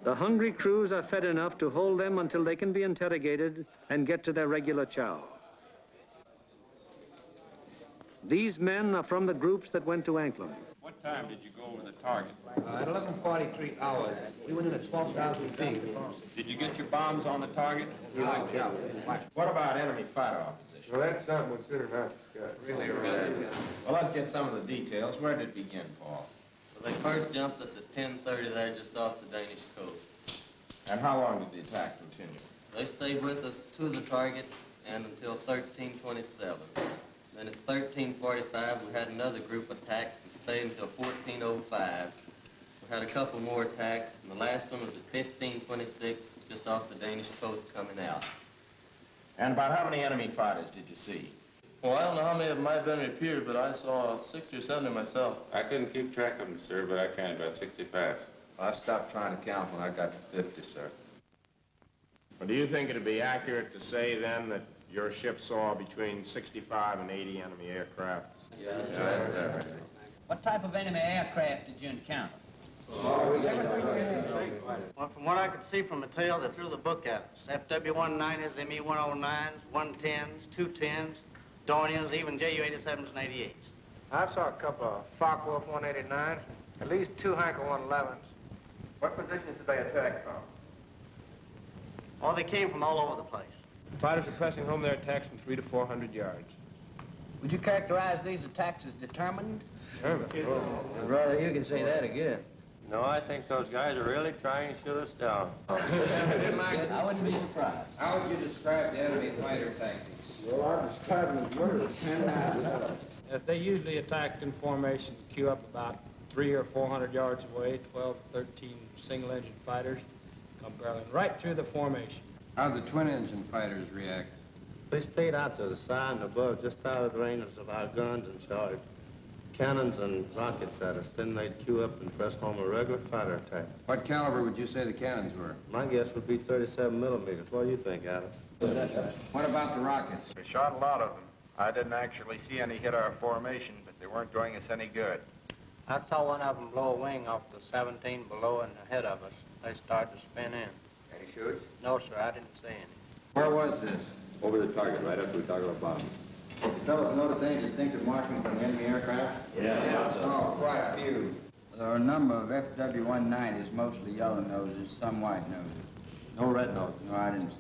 The hungry crews are fed enough to hold them until they can be interrogated and get to their regular chow. These men are from the groups that went to Anklam. What time did you go over the target? At 11:43 hours. We went in at 12,000 feet. Did you get your bombs on the target? Yeah. What about enemy fighter opposition? Well, that's something we should have not discussed. Really? Well, let's get some of the details. Where did it begin, Paul? Well, they first jumped us at 10:30 there just off the Danish coast. And how long did the attack continue? They stayed with us to the target and until 13:27. Then at 13:45, we had another group attack and stayed until 14:05. We had a couple more attacks, and the last one was at 15:26, just off the Danish coast coming out. And about how many enemy fighters did you see? Well, I don't know how many of them might have been repeated, but I saw 60 or 70 myself. I couldn't keep track of them, sir, but I counted about 65. I stopped trying to count when I got to 50, sir. Well, do you think it'd be accurate to say, then, that your ship saw between 65 and 80 enemy aircraft? Yeah, that's right. What type of enemy aircraft did you encounter? Well, from what I could see from the tail, they threw the book at us. FW-190s, ME-109s, 110s, 210s, Dorniers, even Ju-87s and 88s. I saw a couple of Focke-Wulf 189s, at least 2 Heinkel 111s. What positions did they attack from? Oh, they came from all over the place. Fighters are pressing home their attacks from 300 to 400 yards. Would you characterize these attacks as determined? Determined? Oh. I'd rather you can say that again. No, I think those guys are really trying to shoot us down. I wouldn't be surprised. How would you describe the enemy fighter tactics? Well, I describe them as murderous. If they usually attacked in formation, queue up about 300 or 400 yards away, 12, 13 single-engine fighters come barreling right through the formation. How'd the twin-engine fighters react? They stayed out to the side and above, just out of the range of our guns, and charged cannons and rockets at us. Then they'd queue up and press home a regular fighter attack. What caliber would you say the cannons were? My guess would be 37 millimeters. What do you think, Adam? What about the rockets? We shot a lot of them. I didn't actually see any hit our formation, but they weren't doing us any good. I saw one of them blow a wing off the 17 below and ahead of us. They started to spin in. Any shoots? No, sir, I didn't see any. Where was this? Over the target, right after we talked about bombs. Did you fellows notice any distinctive markings on the enemy aircraft? Yeah. Oh, quite a few. There are a number of FW-190s, mostly yellow noses, some white noses. No red nose. No, I didn't see.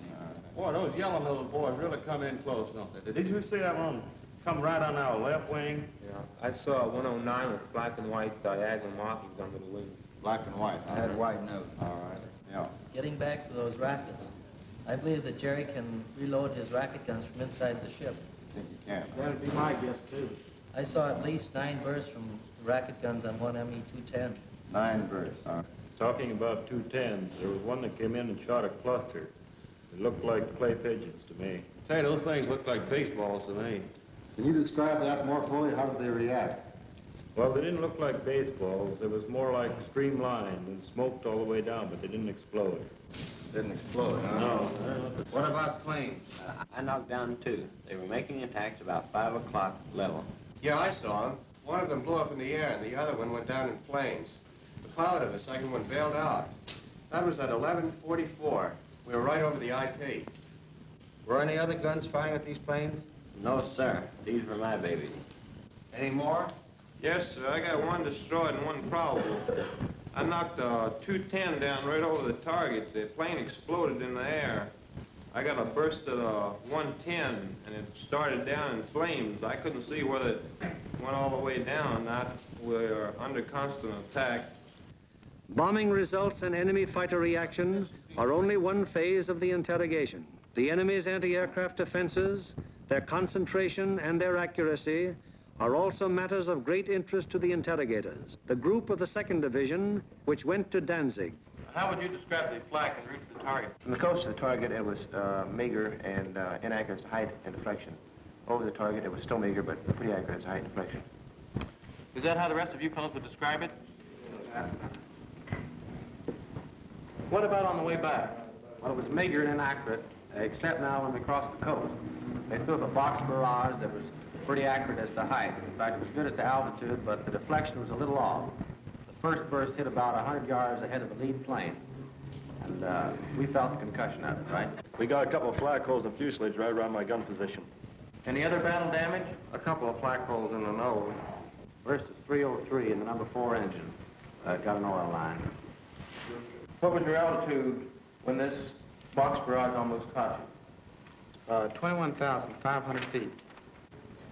Boy, those yellow-nosed boys really come in close, don't they? Did you see that one come right on our left wing? Yeah, I saw a 109 with black and white diagonal markings under the wings. Black and white, I had white nose. All right. Yeah. Getting back to those rockets, I believe that Jerry can reload his rocket guns from inside the ship. I think you can. That'd be my guess, too. I saw at least 9 bursts from rocket guns on one ME-210. 9 bursts, huh? Talking about 210s, there was one that came in and shot a cluster. It looked like clay pigeons to me. Say, those things look like baseballs to me. Can you describe that more fully? How did they react? Well, they didn't look like baseballs. It was more like streamlined and smoked all the way down, but they didn't explode. Didn't explode, huh? No. What about planes? I knocked down 2. They were making attacks about 5 o'clock level. Yeah, I saw them. One of them blew up in the air, and the other one went down in flames. The pilot of the second one bailed out. That was at 11:44. We were right over the IP. Were any other guns firing at these planes? No, sir. These were my babies. Any more? Yes, sir. I got one destroyed and one probable. I knocked a 210 down right over the target. The plane exploded in the air. I got a burst at a 110, and it started down in flames. I couldn't see whether it went all the way down or not. We were under constant attack. Bombing results and enemy fighter reaction are only one phase of the interrogation. The enemy's anti-aircraft defenses, their concentration and their accuracy are also matters of great interest to the interrogators. The group of the 2nd Division, which went to Danzig. How would you describe the flak en route to the target? From the coast to the target, it was meager and inaccurate as to height and deflection. Over the target, it was still meager, but pretty accurate as to height and deflection. Is that how the rest of you fellows would describe it? What about on the way back? Well, it was meager and inaccurate, except now when we crossed the coast. They threw up a box barrage that was pretty accurate as to height. In fact, it was good as to altitude, but the deflection was a little off. The first burst hit about 100 yards ahead of the lead plane. And we felt the concussion of it, right? We got a couple of flak holes in the fuselage right around my gun position. Any other battle damage? A couple of flak holes in the nose. Burst of 303 in the number 4 engine. Got an oil line. What was your altitude when this box barrage almost caught you? 21,500 feet.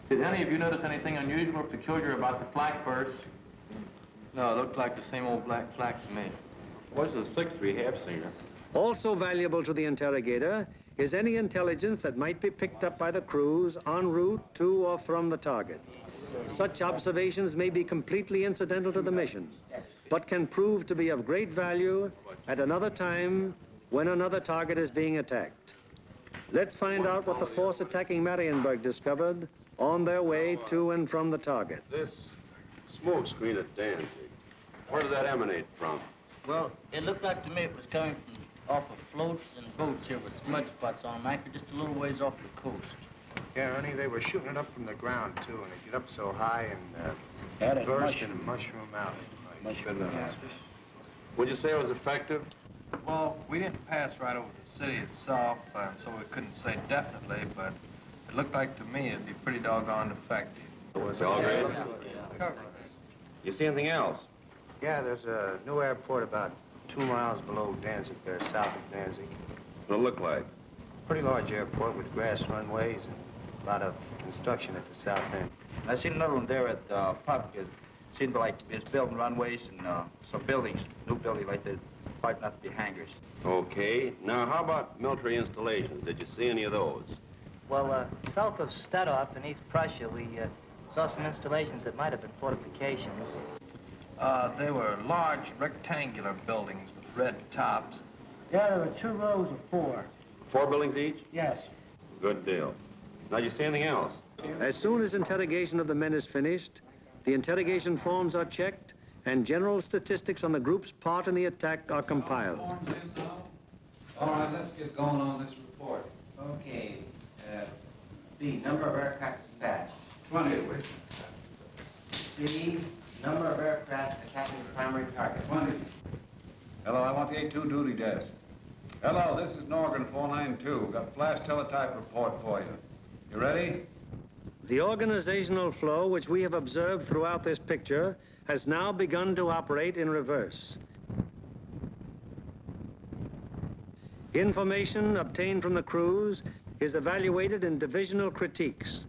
Did any of you notice anything unusual or peculiar about the flak bursts? No, it looked like the same old black flak to me. What's the 6th we have seen her? Also valuable to the interrogator is any intelligence that might be picked up by the crews en route to or from the target. Such observations may be completely incidental to the mission, but can prove to be of great value at another time when another target is being attacked. Let's find out what the force attacking Marienburg discovered on their way to and from the target. This smoke screen at Danzig, where did that emanate from? Well, it looked like to me it was coming from off of floats and boats here with smudge spots on them, anchored just a little ways off the coast. Yeah, Ernie, they were shooting it up from the ground, too, and it get up so high Had and it burst mushroom. and mushroom out. Would you say it was effective? Well, we didn't pass right over the city itself, so we couldn't say definitely, but it looked like to me it'd be pretty doggone effective. Was all right? You see anything else? Yeah, there's a new airport about 2 miles below Danzig there, south of Danzig. What'd it look like? Pretty large airport with grass runways and a lot of construction at the south end. I seen another one there at Puck. It seemed like it's building runways and some buildings, new buildings like they're fighting up to be hangars. Okay. Now, how about military installations? Did you see any of those? Well, south of Stadthof in East Prussia, we saw some installations that might have been fortifications. They were large rectangular buildings with red tops. Yeah, there were 2 rows of 4. 4 buildings each? Yes. Good deal. Now, did you see anything else? As soon as interrogation of the men is finished, the interrogation forms are checked and general statistics on the group's part in the attack are compiled. All right, let's get going on this report. Okay. B, number of aircraft dispatched. 20 of which? C, number of aircraft attacking the primary target. 20. Hello, I want the A2 duty desk. Hello, this is Norgan 492. Got a flash teletype report for you. You ready? The organizational flow which we have observed throughout this picture has now begun to operate in reverse. Information obtained from the crews is evaluated in divisional critiques,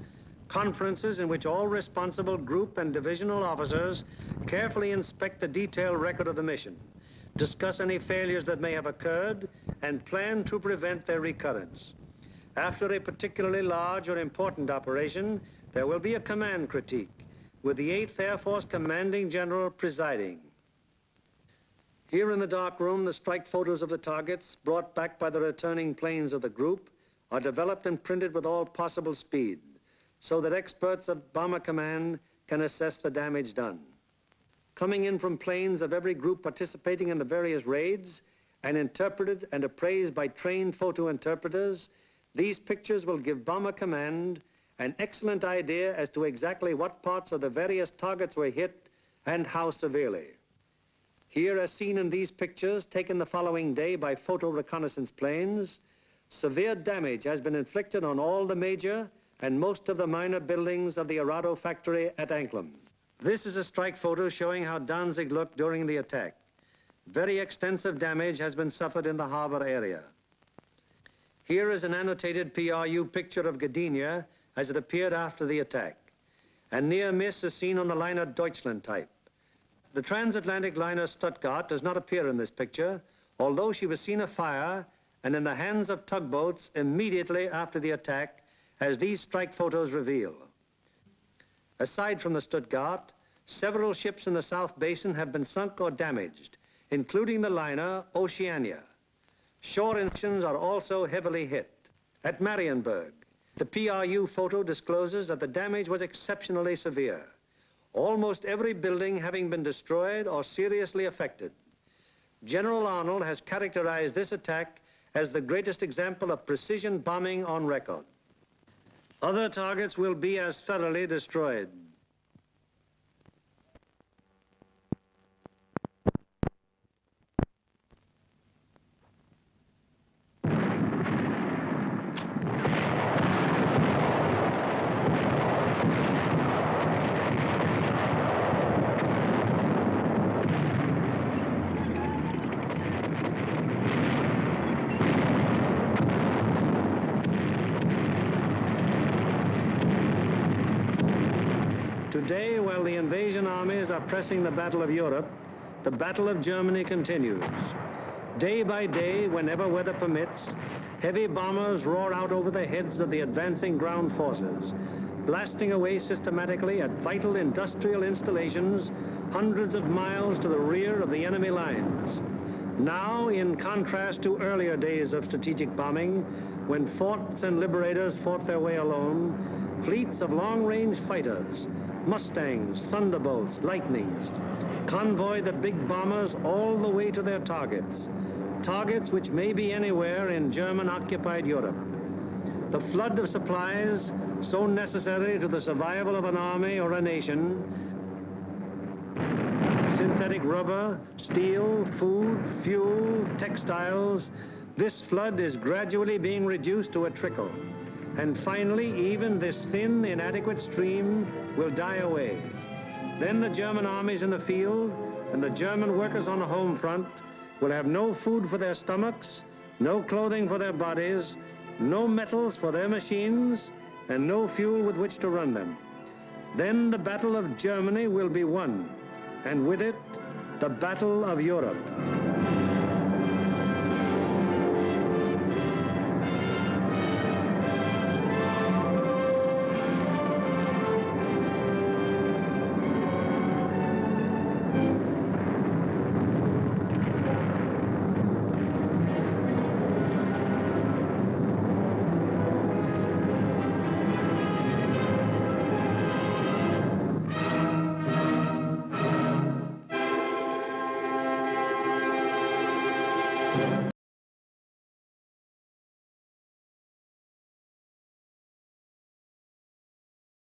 conferences in which all responsible group and divisional officers carefully inspect the detailed record of the mission, discuss any failures that may have occurred, and plan to prevent their recurrence. After a particularly large or important operation, there will be a command critique, with the 8th Air Force Commanding General presiding. Here in the dark room, the strike photos of the targets brought back by the returning planes of the group are developed and printed with all possible speed, so that experts of Bomber Command can assess the damage done. Coming in from planes of every group participating in the various raids and interpreted and appraised by trained photo interpreters, these pictures will give Bomber Command an excellent idea as to exactly what parts of the various targets were hit and how severely. Here, as seen in these pictures taken the following day by photo reconnaissance planes, severe damage has been inflicted on all the major and most of the minor buildings of the Arado factory at Anklam. This is a strike photo showing how Danzig looked during the attack. Very extensive damage has been suffered in the harbor area. Here is an annotated PRU picture of Gdynia as it appeared after the attack. A near miss is seen on the liner Deutschland type. The transatlantic liner Stuttgart does not appear in this picture, although she was seen afire and in the hands of tugboats immediately after the attack, as these strike photos reveal. Aside from the Stuttgart, several ships in the South Basin have been sunk or damaged, including the liner Oceania. Shore engines are also heavily hit. At Marienburg, the PRU photo discloses that the damage was exceptionally severe, almost every building having been destroyed or seriously affected. General Arnold has characterized this attack as the greatest example of precision bombing on record. Other targets will be as thoroughly destroyed. Today, while the invasion armies are pressing the Battle of Europe, the Battle of Germany continues. Day by day, whenever weather permits, heavy bombers roar out over the heads of the advancing ground forces, blasting away systematically at vital industrial installations hundreds of miles to the rear of the enemy lines. Now, in contrast to earlier days of strategic bombing, when forts and liberators fought their way alone, fleets of long-range fighters, Mustangs, Thunderbolts, Lightnings, convoy the big bombers all the way to their targets, targets which may be anywhere in German-occupied Europe. The flood of supplies, so necessary to the survival of an army or a nation, synthetic rubber, steel, food, fuel, textiles, this flood is gradually being reduced to a trickle. And finally, even this thin, inadequate stream will die away. Then the German armies in the field and the German workers on the home front will have no food for their stomachs, no clothing for their bodies, no metals for their machines, and no fuel with which to run them. Then the Battle of Germany will be won, and with it, the Battle of Europe.